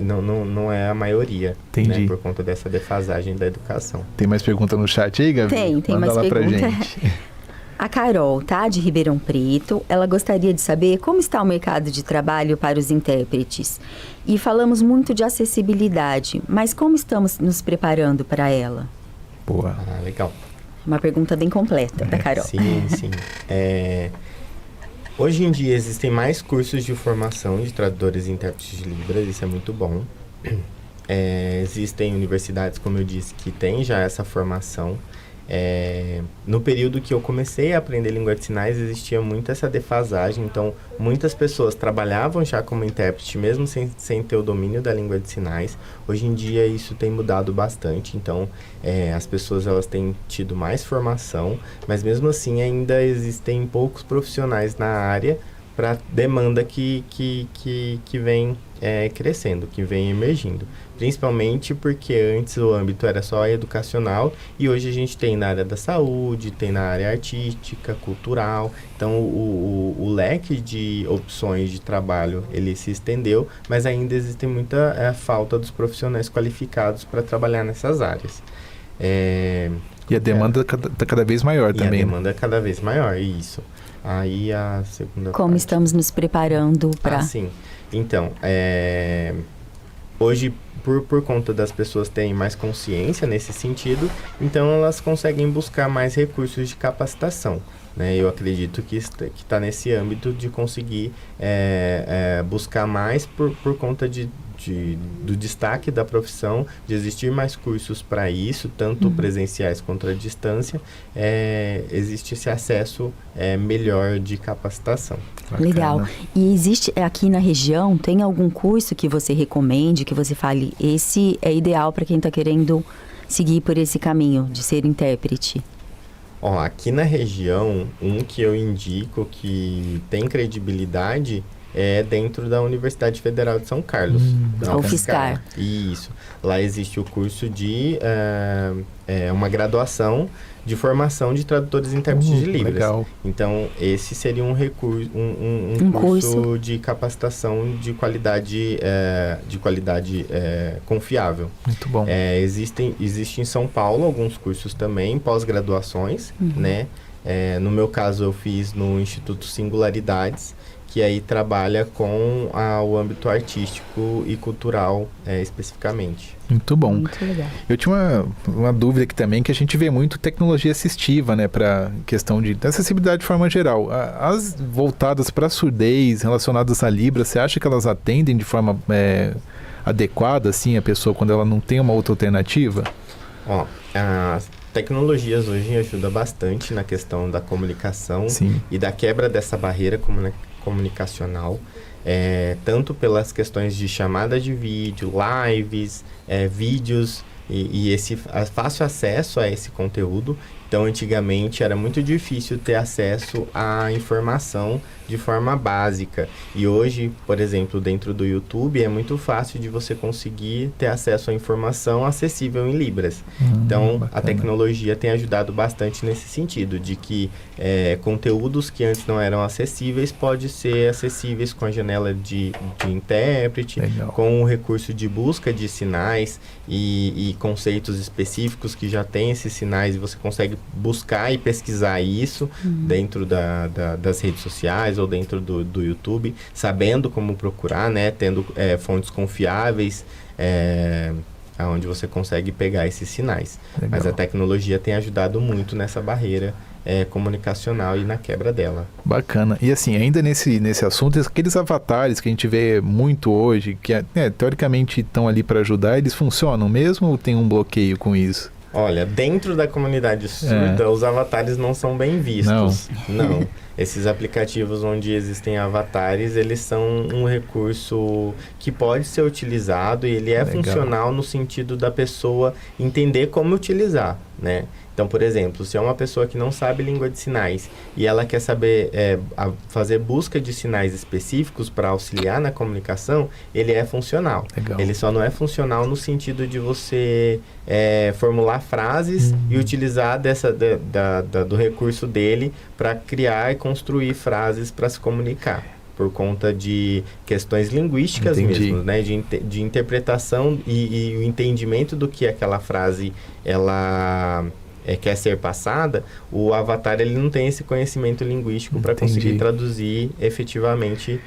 não é a maioria, né, por conta dessa defasagem da educação. Tem mais pergunta no chat aí, Gabi? Tem mais pergunta. Pra gente. A Carol, de Ribeirão Preto, ela gostaria de saber como está o mercado de trabalho para os intérpretes. E falamos muito de acessibilidade, mas como estamos nos preparando para ela? Boa. Legal. Uma pergunta bem completa da Carol. Sim. Hoje em dia existem mais cursos de formação de tradutores e intérpretes de Libras, isso é muito bom. Existem universidades, como eu disse, que têm já essa formação. No período que eu comecei a aprender língua de sinais, existia muito essa defasagem. Então, muitas pessoas trabalhavam já como intérprete, mesmo sem ter o domínio da língua de sinais. Hoje em dia, isso tem mudado bastante. Então, as pessoas elas têm tido mais formação, mas mesmo assim, ainda existem poucos profissionais na área para demanda que vem crescendo, que vem emergindo. Principalmente porque antes o âmbito era só educacional e hoje a gente tem na área da saúde, tem na área artística, cultural. Então, o leque de opções de trabalho, ele se estendeu, mas ainda existe muita falta dos profissionais qualificados para trabalhar nessas áreas. E a demanda está cada vez maior também. E a demanda é cada vez maior, isso. Aí a segunda Como parte. Estamos nos preparando para... Sim. Então, hoje, por conta das pessoas terem mais consciência nesse sentido, então elas conseguem buscar mais recursos de capacitação. Né? Eu acredito que está nesse âmbito de conseguir buscar mais por conta do destaque da profissão, de existir mais cursos para isso, tanto presenciais quanto à distância, existe esse acesso melhor de capacitação. Bacana. Legal. E existe aqui na região, tem algum curso que você recomende, que você fale, esse é ideal para quem está querendo seguir por esse caminho de ser intérprete? Ó, aqui na região, um que eu indico que tem credibilidade é dentro da Universidade Federal de São Carlos. Da UFSCar. Isso. Lá existe o curso de uma graduação de formação de tradutores e intérpretes de Libras. Legal. Então, esse seria um recurso, um curso de capacitação de qualidade, confiável. Muito bom. Existe em São Paulo alguns cursos também, pós-graduações, né? No meu caso, eu fiz no Instituto Singularidades, que aí trabalha com o âmbito artístico e cultural especificamente. Muito bom. Muito legal. Eu tinha uma dúvida aqui também, que a gente vê muito tecnologia assistiva, né, para questão de acessibilidade de forma geral. As voltadas para surdez, relacionadas à Libra, você acha que elas atendem de forma adequada, assim, a pessoa quando ela não tem uma outra alternativa? Ó, as tecnologias hoje ajudam bastante na questão da comunicação. Sim. E da quebra dessa barreira comunicacional, tanto pelas questões de chamada de vídeo, lives, vídeos e esse fácil acesso a esse conteúdo. Então, antigamente era muito difícil ter acesso à informação de forma básica. E hoje, por exemplo, dentro do YouTube, é muito fácil de você conseguir ter acesso à informação acessível em Libras. Então, bacana. A tecnologia tem ajudado bastante nesse sentido, de que conteúdos que antes não eram acessíveis podem ser acessíveis com a janela de intérprete, Legal. com o recurso de busca de sinais e conceitos específicos que já tem esses sinais e você consegue buscar e pesquisar isso dentro das redes sociais ou dentro do YouTube, sabendo como procurar, né? Tendo fontes confiáveis, onde você consegue pegar esses sinais. Legal. Mas a tecnologia tem ajudado muito nessa barreira comunicacional e na quebra dela. Bacana. E assim, ainda nesse assunto, aqueles avatares que a gente vê muito hoje, que teoricamente estão ali para ajudar, eles funcionam mesmo ou tem um bloqueio com isso? Olha, dentro da comunidade surda, os avatares não são bem vistos. Não. Esses aplicativos onde existem avatares, eles são um recurso que pode ser utilizado e ele é funcional no sentido da pessoa entender como utilizar, né? Então, por exemplo, se é uma pessoa que não sabe língua de sinais e ela quer saber fazer busca de sinais específicos para auxiliar na comunicação, ele é funcional. Legal. Ele só não é funcional no sentido de você formular frases e utilizar do recurso dele para criar e construir frases para se comunicar, por conta de questões linguísticas mesmo, né? De interpretação e o entendimento do que aquela frase ela quer ser passada. O avatar ele não tem esse conhecimento linguístico para conseguir traduzir efetivamente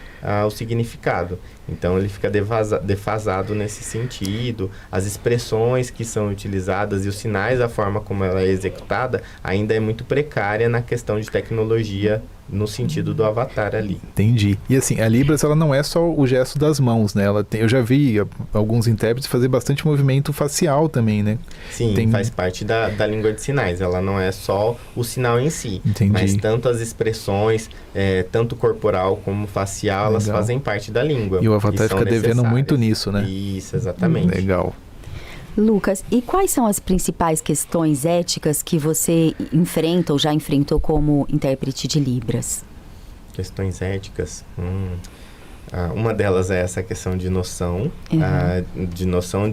o significado. Então ele fica defasado nesse sentido. As expressões que são utilizadas e os sinais, a forma como ela é executada, ainda é muito precária na questão de tecnologia no sentido do avatar ali. Entendi. E assim, a Libras, ela não é só o gesto das mãos, né? Eu já vi alguns intérpretes fazer bastante movimento facial também, né? Sim, faz parte da língua de sinais. Ela não é só o sinal em si. Entendi. Mas tanto as expressões, tanto corporal como facial, elas fazem parte da língua. E o avatar fica devendo muito nisso, né? Isso, exatamente. Legal. Lucas, e quais são as principais questões éticas que você enfrenta ou já enfrentou como intérprete de Libras? Questões éticas? Uma delas é essa questão de noção,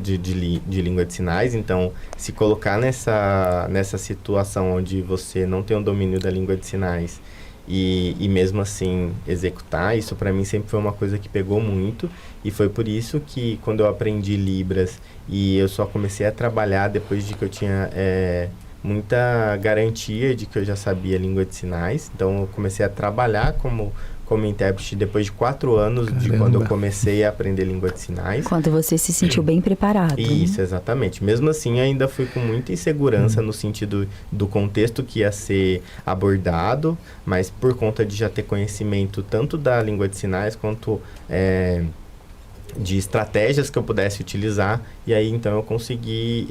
de língua de sinais. Então, se colocar nessa situação onde você não tem o domínio da língua de sinais e mesmo assim executar, isso para mim sempre foi uma coisa que pegou muito. E foi por isso que quando eu aprendi Libras e eu só comecei a trabalhar depois de que eu tinha muita garantia de que eu já sabia língua de sinais. Então eu comecei a trabalhar como como intérprete depois de 4 anos de quando eu comecei a aprender língua de sinais. Quando você se sentiu bem preparado. Isso, exatamente. Mesmo assim, ainda fui com muita insegurança no sentido do contexto que ia ser abordado, mas por conta de já ter conhecimento tanto da língua de sinais quanto de estratégias que eu pudesse utilizar, e aí então eu consegui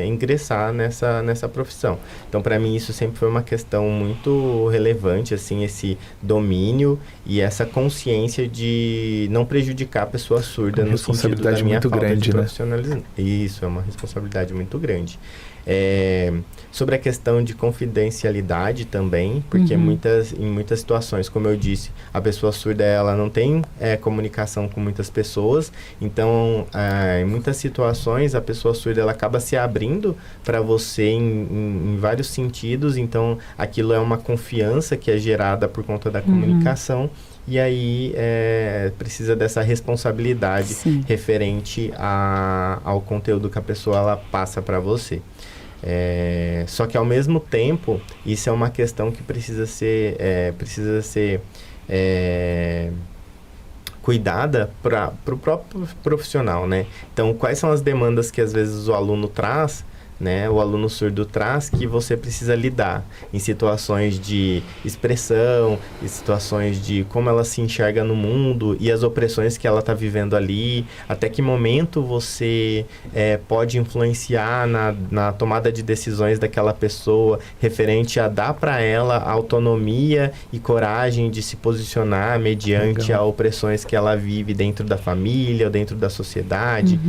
ingressar nessa profissão. Então, para mim, isso sempre foi uma questão muito relevante, assim, esse domínio e essa consciência de não prejudicar a pessoa surda no sentido da minha falta de profissionalismo. Isso, é uma responsabilidade muito grande. Sobre a questão de confidencialidade também, porque em muitas situações, como eu disse, a pessoa surda ela não tem comunicação com muitas pessoas, então em muitas situações a pessoa surda ela acaba se abrindo para você em vários sentidos, então aquilo é uma confiança que é gerada por conta da comunicação. E aí precisa dessa responsabilidade referente ao conteúdo que a pessoa ela passa para você. Só que ao mesmo tempo, isso é uma questão que precisa ser cuidada para o próprio profissional, né? Então, quais são as demandas que às vezes o aluno traz, né, o aluno surdo traz, que você precisa lidar em situações de expressão, em situações de como ela se enxerga no mundo e as opressões que ela está vivendo ali, até que momento você pode influenciar na tomada de decisões daquela pessoa, referente a dar para ela autonomia e coragem de se posicionar mediante a opressões que ela vive dentro da família ou dentro da sociedade.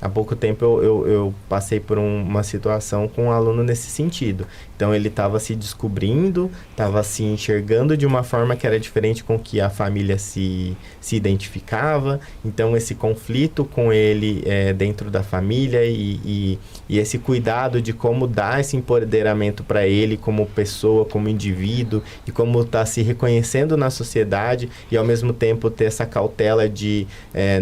Há pouco tempo eu passei por uma situação com um aluno nesse sentido. Então, ele estava se descobrindo, estava se enxergando de uma forma que era diferente com que a família se identificava. Então, esse conflito com ele dentro da família e esse cuidado de como dar esse empoderamento para ele como pessoa, como indivíduo, e como está se reconhecendo na sociedade e, ao mesmo tempo, ter essa cautela de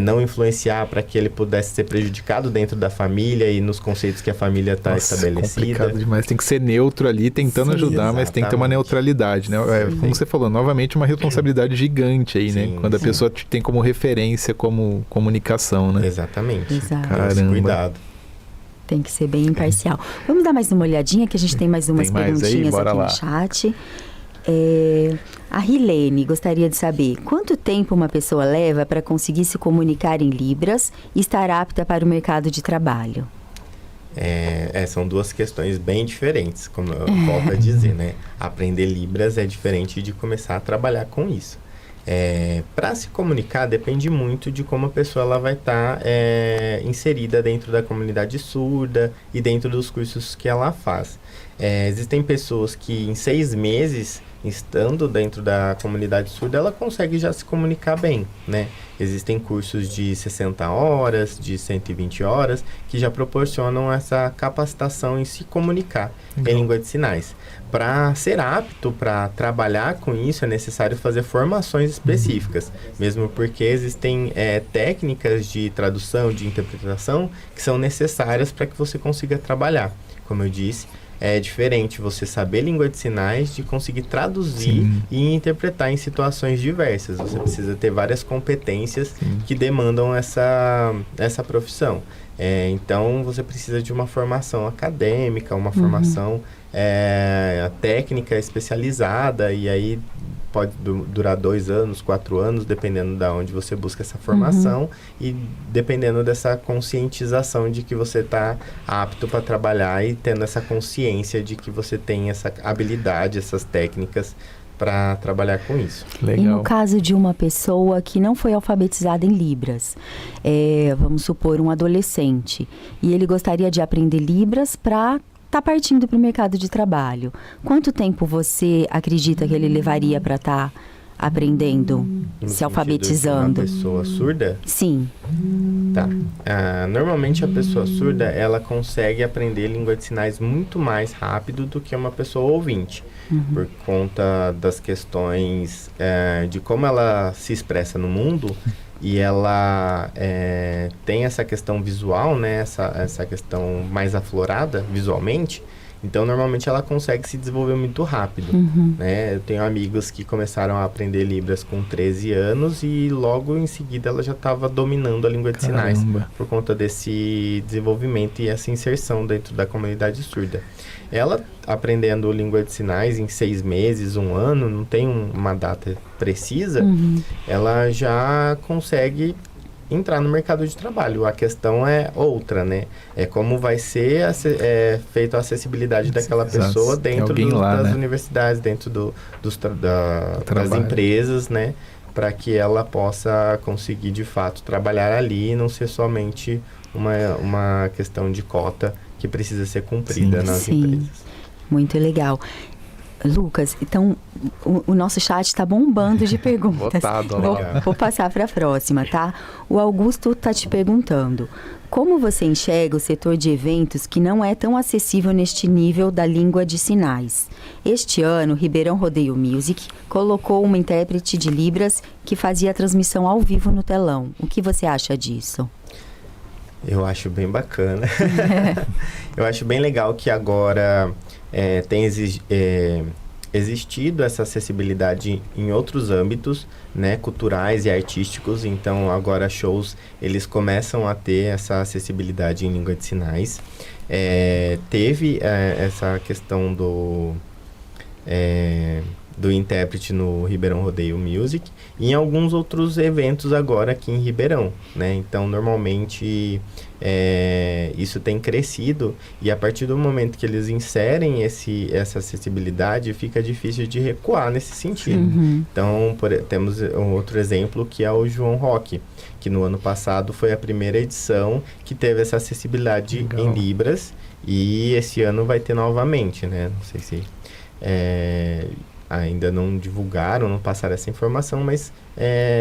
não influenciar para que ele pudesse ser prejudicado dentro da família e nos conceitos que a família está estabelecida. É complicado demais. Tem que ser neutro ali, tentando ajudar, mas tem que ter uma neutralidade, né? Como você falou, novamente uma responsabilidade gigante aí, né? Quando a pessoa tem como referência como comunicação, né? Exatamente. Exato. Caramba. Cuidado. Tem que ser bem imparcial. Vamos dar mais uma olhadinha, que a gente tem mais umas perguntinhas aqui no chat. A Rilene gostaria de saber quanto tempo uma pessoa leva para conseguir se comunicar em Libras e estar apta para o mercado de trabalho? São duas questões bem diferentes, como eu volto a dizer, né? Aprender Libras é diferente de começar a trabalhar com isso. Para se comunicar, depende muito de como a pessoa ela vai estar inserida dentro da comunidade surda e dentro dos cursos que ela faz. Existem pessoas que em 6 meses, estando dentro da comunidade surda, ela consegue já se comunicar bem, né? Existem cursos de 60 horas, de 120 horas, que já proporcionam essa capacitação em se comunicar em língua de sinais. Para ser apto para trabalhar com isso, é necessário fazer formações específicas, mesmo porque existem técnicas de tradução, de interpretação, que são necessárias para que você consiga trabalhar. Como eu disse, é diferente você saber língua de sinais de conseguir traduzir e interpretar em situações diversas. Você precisa ter várias competências que demandam essa profissão. Então, você precisa de uma formação acadêmica, uma formação técnica especializada, e aí pode durar 2 anos, 4 anos, dependendo de onde você busca essa formação e dependendo dessa conscientização de que você está apto para trabalhar e tendo essa consciência de que você tem essa habilidade, essas técnicas para trabalhar com isso. Legal. E no caso de uma pessoa que não foi alfabetizada em Libras, vamos supor um adolescente, e ele gostaria de aprender Libras para está partindo para o mercado de trabalho. Quanto tempo você acredita que ele levaria para estar aprendendo, se alfabetizando? Uma pessoa surda? Sim. Tá. Normalmente a pessoa surda, ela consegue aprender língua de sinais muito mais rápido do que uma pessoa ouvinte. Por conta das questões de como ela se expressa no mundo. E ela tem essa questão visual, né? Essa questão mais aflorada visualmente. Então, normalmente ela consegue se desenvolver muito rápido, né? Eu tenho amigos que começaram a aprender Libras com 13 anos e logo em seguida ela já estava dominando a língua de sinais por conta desse desenvolvimento e essa inserção dentro da comunidade surda. Ela aprendendo língua de sinais em 6 meses, 1 ano, não tem uma data precisa, ela já consegue entrar no mercado de trabalho. A questão é outra, né? É como vai ser feita a acessibilidade daquela pessoa dentro das universidades, dentro das empresas, né? Para que ela possa conseguir, de fato, trabalhar ali e não ser somente uma questão de cota que precisa ser cumprida nas empresas. Muito legal. Lucas, então o nosso chat está bombando de perguntas. Vou passar para a próxima, tá? O Augusto está te perguntando: como você enxerga o setor de eventos que não é tão acessível neste nível da língua de sinais? Este ano, Ribeirão Rodeio Music colocou uma intérprete de Libras que fazia a transmissão ao vivo no telão. O que você acha disso? Eu acho bem bacana. Eu acho bem legal que agora tem existido essa acessibilidade em outros âmbitos, né, culturais e artísticos. Então, agora shows, eles começam a ter essa acessibilidade em língua de sinais. Teve essa questão do intérprete no Ribeirão Rodeio Music e em alguns outros eventos agora aqui em Ribeirão, né? Então, normalmente, isso tem crescido e a partir do momento que eles inserem essa acessibilidade, fica difícil de recuar nesse sentido. Então, temos um outro exemplo que é o João Rock, que no ano passado foi a primeira edição que teve essa acessibilidade em Libras e esse ano vai ter novamente, né? Não sei se... ainda não divulgaram, não passaram essa informação, mas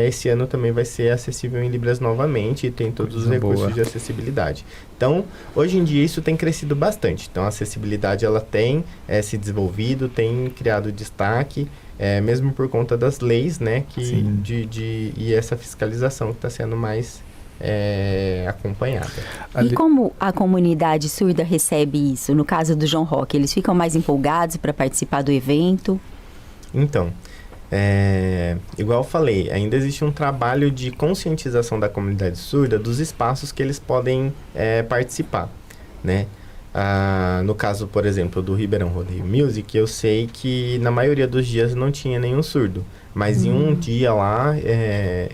esse ano também vai ser acessível em Libras novamente e tem todos os recursos de acessibilidade. Então, hoje em dia isso tem crescido bastante. Então, a acessibilidade ela tem se desenvolvido, tem criado destaque, mesmo por conta das leis, né, e essa fiscalização que está sendo mais acompanhada. E como a comunidade surda recebe isso? No caso do João Rock, eles ficam mais empolgados para participar do evento? Então, igual eu falei, ainda existe um trabalho de conscientização da comunidade surda dos espaços que eles podem participar, né? No caso, por exemplo, do Ribeirão Rodeio Music, eu sei que na maioria dos dias não tinha nenhum surdo. Mas em um dia lá,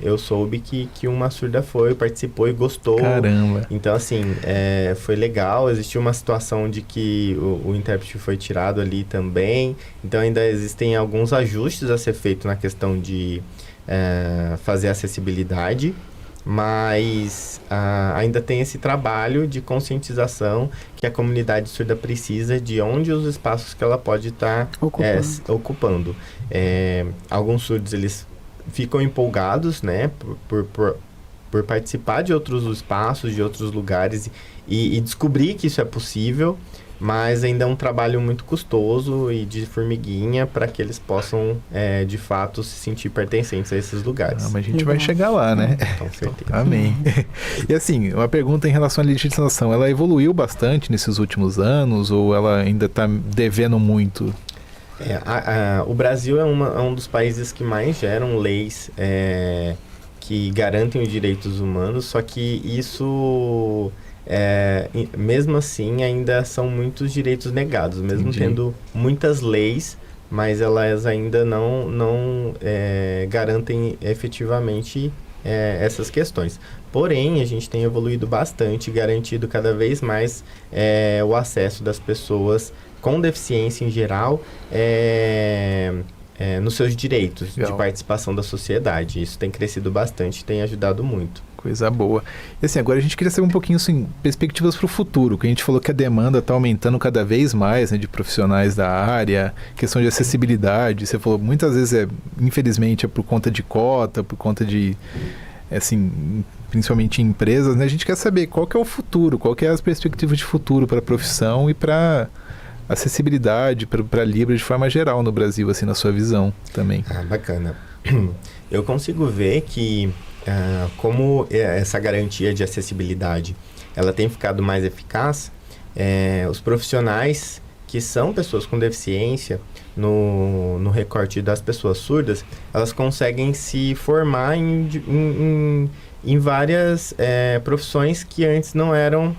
eu soube que uma surda participou e gostou. Caramba! Então, assim, foi legal. Existiu uma situação de que o intérprete foi tirado ali também. Então, ainda existem alguns ajustes a ser feito na questão de fazer acessibilidade. Mas ainda tem esse trabalho de conscientização que a comunidade surda precisa de onde os espaços que ela pode estar ocupando. Alguns surdos, eles ficam empolgados, né, por participar de outros espaços, de outros lugares e descobrir que isso é possível, mas ainda é um trabalho muito custoso e de formiguinha para que eles possam, de fato, se sentir pertencentes a esses lugares. Mas a gente vai chegar lá, né? Com certeza. Amém. E assim, uma pergunta em relação à legislação, ela evoluiu bastante nesses últimos anos ou ela ainda está devendo muito? O Brasil é um dos países que mais geram leis que garantem os direitos humanos, só que isso... mesmo assim, ainda são muitos direitos negados, mesmo tendo muitas leis, mas elas ainda não garantem efetivamente essas questões. Porém, a gente tem evoluído bastante, garantido cada vez mais o acesso das pessoas com deficiência em geral nos seus direitos de participação da sociedade. Isso tem crescido bastante, tem ajudado muito. Coisa boa. E assim, agora a gente queria saber um pouquinho, assim, perspectivas para o futuro, que a gente falou que a demanda está aumentando cada vez mais, né, de profissionais da área, questão de acessibilidade, você falou, muitas vezes, infelizmente, é por conta de cota, por conta de, assim, principalmente em empresas, né, a gente quer saber qual que é o futuro, qual que é as perspectivas de futuro para a profissão e para acessibilidade, para Libra de forma geral no Brasil, assim, na sua visão também. Bacana. Eu consigo ver que como essa garantia de acessibilidade ela tem ficado mais eficaz, os profissionais que são pessoas com deficiência, no recorte das pessoas surdas, elas conseguem se formar em várias profissões que antes não eram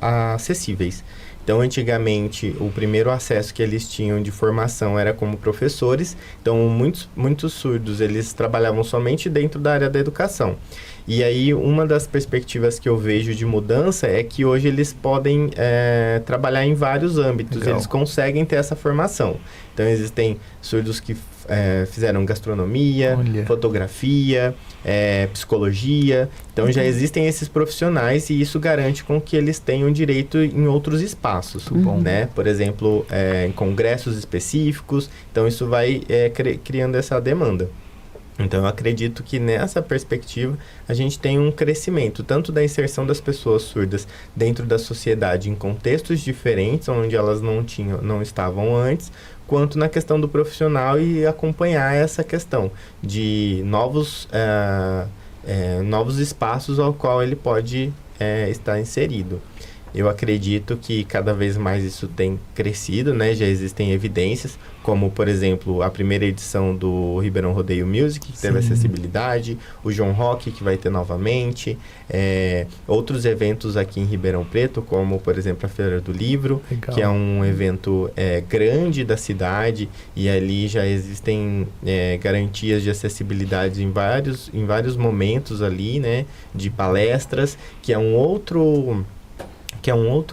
acessíveis. Então, antigamente, o primeiro acesso que eles tinham de formação era como professores. Então, muitos surdos, eles trabalhavam somente dentro da área da educação. E aí, uma das perspectivas que eu vejo de mudança é que hoje eles podem trabalhar em vários âmbitos. Legal. Eles conseguem ter essa formação. Então, existem surdos que fizeram gastronomia, Olha. fotografia, psicologia. Então, já existem esses profissionais e isso garante com que eles tenham direito em outros espaços. Muito bom. Né? Por exemplo, em congressos específicos. Então, isso vai criando essa demanda. Então, eu acredito que nessa perspectiva a gente tem um crescimento tanto da inserção das pessoas surdas dentro da sociedade em contextos diferentes, onde elas não estavam antes, quanto na questão do profissional e acompanhar essa questão de novos espaços ao qual ele pode estar inserido. Eu acredito que cada vez mais isso tem crescido, né? Já existem evidências, como, por exemplo, a primeira edição do Ribeirão Rodeio Music, que teve acessibilidade, o João Rock, que vai ter novamente, outros eventos aqui em Ribeirão Preto, como, por exemplo, a Feira do Livro, Legal. que é um evento grande da cidade, e ali já existem garantias de acessibilidade em vários momentos ali, né? De palestras, que é um outro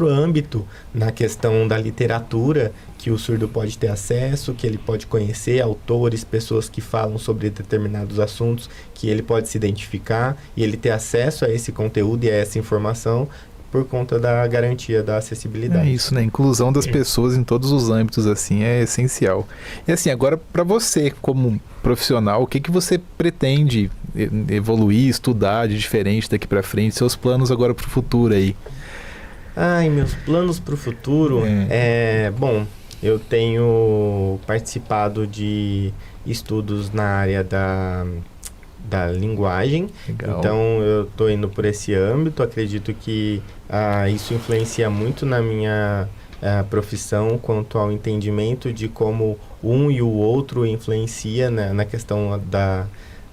âmbito na questão da literatura que o surdo pode ter acesso, que ele pode conhecer autores, pessoas que falam sobre determinados assuntos, que ele pode se identificar e ele ter acesso a esse conteúdo e a essa informação por conta da garantia da acessibilidade. É isso, né? Inclusão das pessoas em todos os âmbitos, assim, é essencial. E assim, agora para você, como profissional, o que você pretende evoluir, estudar de diferente daqui para frente? Seus planos agora para o futuro aí? Ai, meus planos para o futuro bom, eu tenho participado de estudos na área da linguagem. Legal. Então eu estou indo por esse âmbito, acredito que isso influencia muito na minha profissão quanto ao entendimento de como um e o outro influencia na questão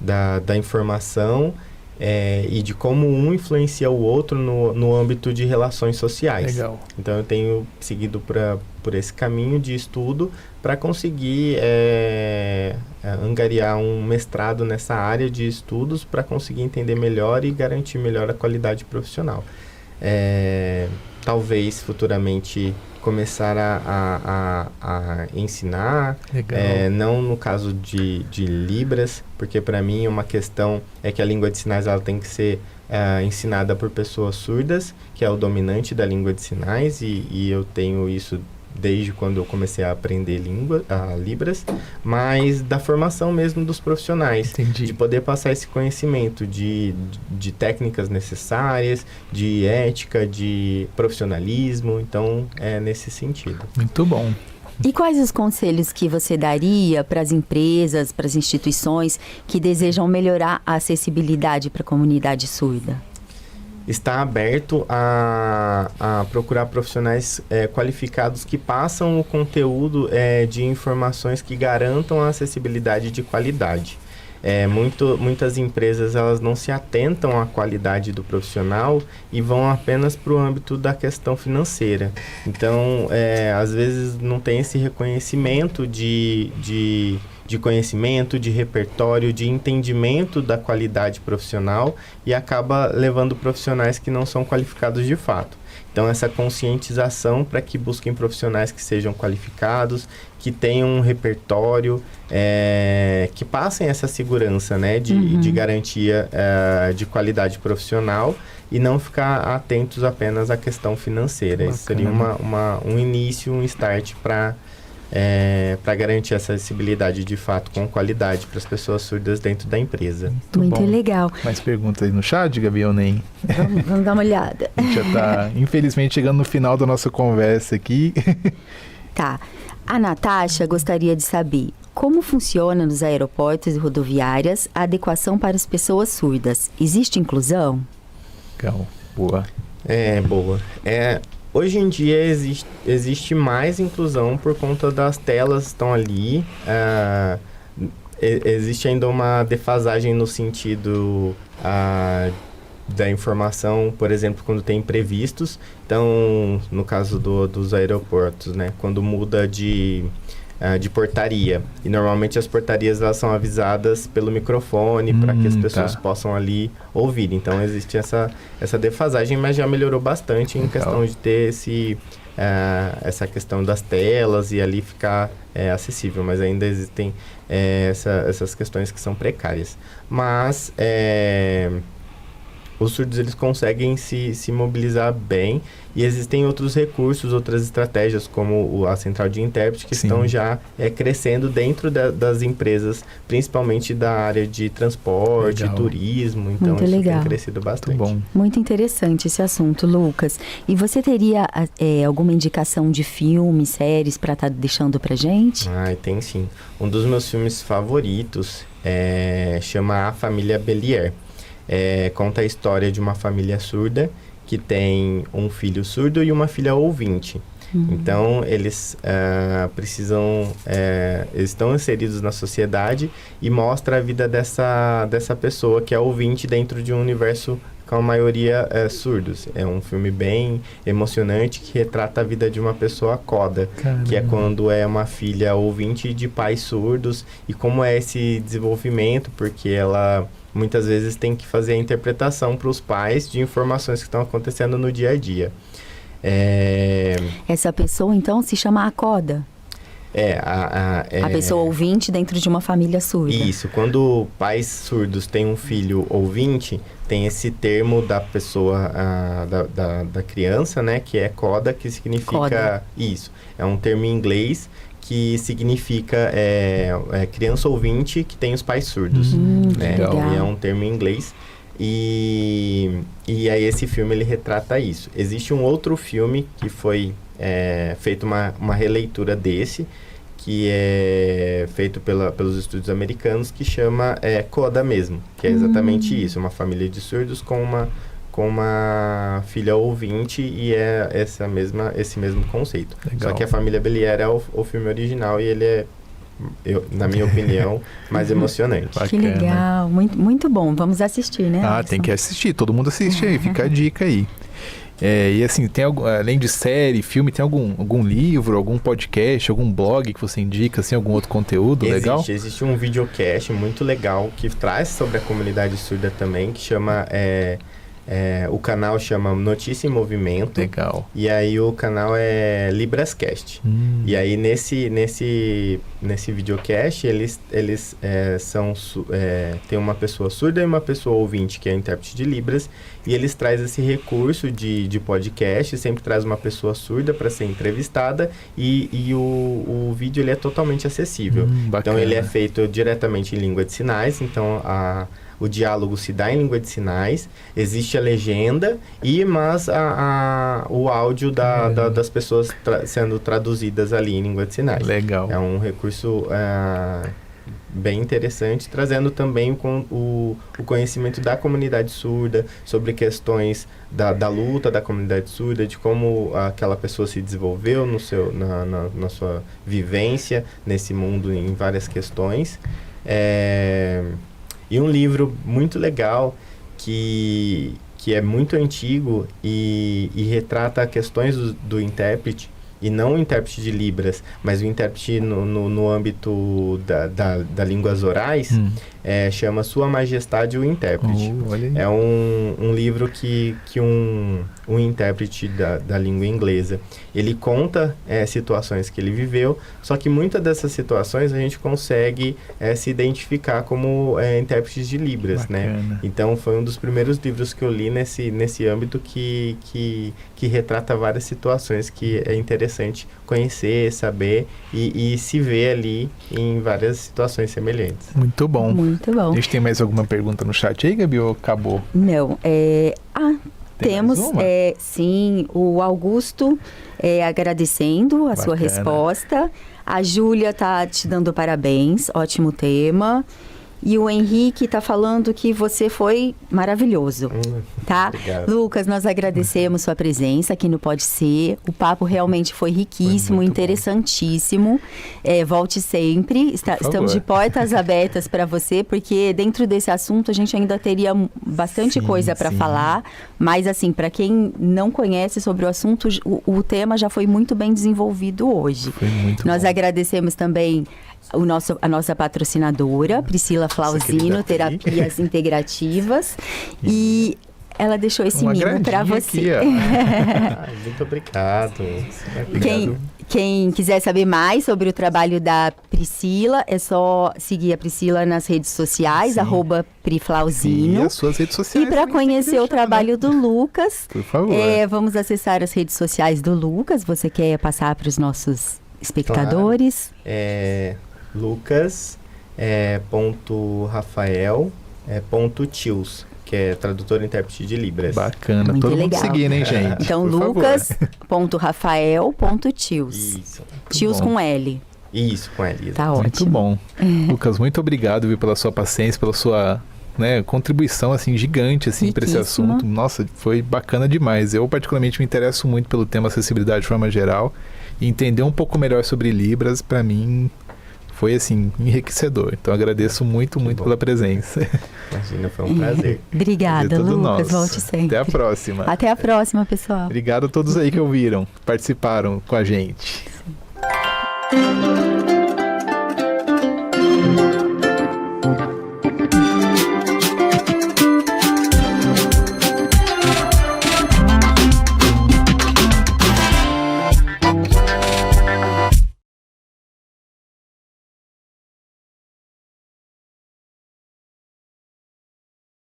da informação. E de como um influencia o outro no âmbito de relações sociais. Legal. Então, eu tenho seguido por esse caminho de estudo para conseguir angariar um mestrado nessa área de estudos para conseguir entender melhor e garantir melhor a qualidade profissional. Talvez, futuramente, começar a ensinar, Legal. não no caso de Libras, porque para mim uma questão é que a língua de sinais ela tem que ser ensinada por pessoas surdas, que é o dominante da língua de sinais, e eu tenho isso desde quando eu comecei a aprender Libras, mas da formação mesmo dos profissionais. Entendi. De poder passar esse conhecimento de técnicas necessárias, de ética, de profissionalismo, então é nesse sentido. Muito bom. E quais os conselhos que você daria para as empresas, para as instituições que desejam melhorar a acessibilidade para a comunidade surda? Está aberto a procurar profissionais qualificados que passam o conteúdo de informações que garantam a acessibilidade de qualidade. Muitas empresas elas não se atentam à qualidade do profissional e vão apenas para o âmbito da questão financeira. Então, às vezes não tem esse reconhecimento de conhecimento, de repertório, de entendimento da qualidade profissional e acaba levando profissionais que não são qualificados de fato. Então, essa conscientização para que busquem profissionais que sejam qualificados, que tenham um repertório, que passem essa segurança, né, de garantia de qualidade profissional e não ficar atentos apenas à questão financeira. Isso seria um início, um start para garantir essa acessibilidade de fato com qualidade para as pessoas surdas dentro da empresa. Muito bom. legal. Mais perguntas aí no chat, Gabi, ou nem? Vamos dar uma olhada. A gente já está, infelizmente, chegando no final da nossa conversa aqui. Tá. A Natasha gostaria de saber como funciona nos aeroportos e rodoviárias a adequação para as pessoas surdas. Existe inclusão? Legal. Boa. Boa. Hoje em dia existe mais inclusão por conta das telas que estão ali. Existe ainda uma defasagem no sentido da informação, por exemplo, quando tem imprevistos. Então, no caso dos aeroportos, né? Quando muda de portaria. E normalmente as portarias elas são avisadas pelo microfone para que as pessoas possam ali ouvir. Então existe essa defasagem, mas já melhorou bastante em questão de ter essa questão das telas e ali ficar acessível. Mas ainda existem essas questões que são precárias. Mas os surdos eles conseguem se mobilizar bem e existem outros recursos, outras estratégias, como a central de intérprete, que estão já crescendo dentro das empresas, principalmente da área de transporte, turismo. Então, muito isso legal. tem crescido bastante. Muito bom. Muito interessante esse assunto, Lucas. E você teria alguma indicação de filmes, séries para estar deixando pra gente? Tem sim. Um dos meus filmes favoritos chama A Família Bélier. Conta a história de uma família surda que tem um filho surdo e uma filha ouvinte. Então, eles eles estão inseridos na sociedade e mostra a vida dessa pessoa que é ouvinte dentro de um universo com a maioria surdos. É um filme bem emocionante que retrata a vida de uma pessoa coda, que é quando é uma filha ouvinte de pais surdos e como é esse desenvolvimento, porque ela muitas vezes tem que fazer a interpretação para os pais de informações que estão acontecendo no dia a dia. Essa pessoa, então, se chama Acoda? A pessoa ouvinte dentro de uma família surda. Isso. Quando pais surdos têm um filho ouvinte, tem esse termo da pessoa, da criança, né? Que é coda, que significa... Coda. Isso. É um termo em inglês que significa criança ouvinte que tem os pais surdos. Né? Legal. E é um termo em inglês. E aí esse filme ele retrata isso. Existe um outro filme que foi feito uma releitura desse, que é feito pelos estúdios americanos, que chama Coda mesmo, que é exatamente isso, uma família de surdos com uma filha ouvinte, e esse mesmo conceito. Legal. Só que A Família Bélier é o filme original e ele é, na minha opinião, mais emocionante. Que legal, muito, muito bom. Vamos assistir, né, Alisson? Tem que assistir, todo mundo assiste aí, fica a dica aí. E assim, tem além de série, filme, tem algum livro, algum podcast, algum blog que você indica, assim, algum outro conteúdo legal? Existe um videocast muito legal que traz sobre a comunidade surda também, que chama... o canal chama Notícia em Movimento. Legal. E aí o canal é Librascast. E aí nesse videocast eles tem uma pessoa surda e uma pessoa ouvinte que é intérprete de Libras, e eles trazem esse recurso de podcast, sempre traz uma pessoa surda para ser entrevistada, e o vídeo ele é totalmente acessível. Então ele é feito diretamente em língua de sinais, então o diálogo se dá em língua de sinais, existe a legenda, mas o áudio das pessoas sendo traduzidas ali em língua de sinais. Legal. É um recurso bem interessante, trazendo também o conhecimento da comunidade surda, sobre questões da luta da comunidade surda, de como aquela pessoa se desenvolveu na sua vivência nesse mundo em várias questões. E um livro muito legal que é muito antigo e retrata questões do intérprete, e não o intérprete de Libras, mas o intérprete no âmbito da línguas orais, chama Sua Majestade o Intérprete. É um livro que um intérprete da língua inglesa, ele conta situações que ele viveu, só que muitas dessas situações a gente consegue se identificar como intérpretes de Libras. Bacana. Né? Então foi um dos primeiros livros que eu li nesse âmbito que retrata várias situações que é interessante conhecer, saber e se ver ali em várias situações semelhantes. Muito bom. Muito bom. A gente tem mais alguma pergunta no chat aí, Gabi, ou acabou? Não, temos, sim, o Augusto agradecendo a sua resposta. A Júlia tá te dando parabéns, ótimo tema. E o Henrique está falando que você foi maravilhoso, tá? Obrigado. Lucas, nós agradecemos sua presença aqui no Pode Ser. O papo realmente foi riquíssimo, Foi muito interessantíssimo. Volte sempre. Estamos de portas abertas para você, porque dentro desse assunto a gente ainda teria bastante coisa para falar. Mas, assim, para quem não conhece sobre o assunto, o tema já foi muito bem desenvolvido hoje. Foi muito Nós bom. agradecemos também a nossa patrocinadora, Priscila Flauzino, Terapias Integrativas. E ela deixou esse mimo para você. Aqui, Muito obrigado. Quem quiser saber mais sobre o trabalho da Priscila, é só seguir a Priscila nas redes sociais, @priflauzino. E as suas redes sociais. E para conhecer o trabalho do Lucas, por favor. Vamos acessar as redes sociais do Lucas. Você quer passar para os nossos espectadores? Lucas .rafael.tios, que é tradutor e intérprete de Libras. Bacana. Muito Todo legal. mundo seguindo, hein, gente? Então, lucas.rafael.tios. Isso. Tios com L. Isso, com ele. Tá ótimo. Muito bom. Lucas, muito obrigado, viu, pela sua paciência, pela sua contribuição assim, gigante assim, para esse Riquíssima. assunto. Nossa, foi bacana demais. Eu, particularmente, me interesso muito pelo tema acessibilidade de forma geral. E entender um pouco melhor sobre Libras, para mim, foi assim, enriquecedor. Então, agradeço muito pela presença. Imagina, foi um prazer. Obrigada, Prazer todo Lucas. nosso. Volte sempre. Até a próxima. Até a próxima, pessoal. Obrigado a todos aí que ouviram, participaram com a gente.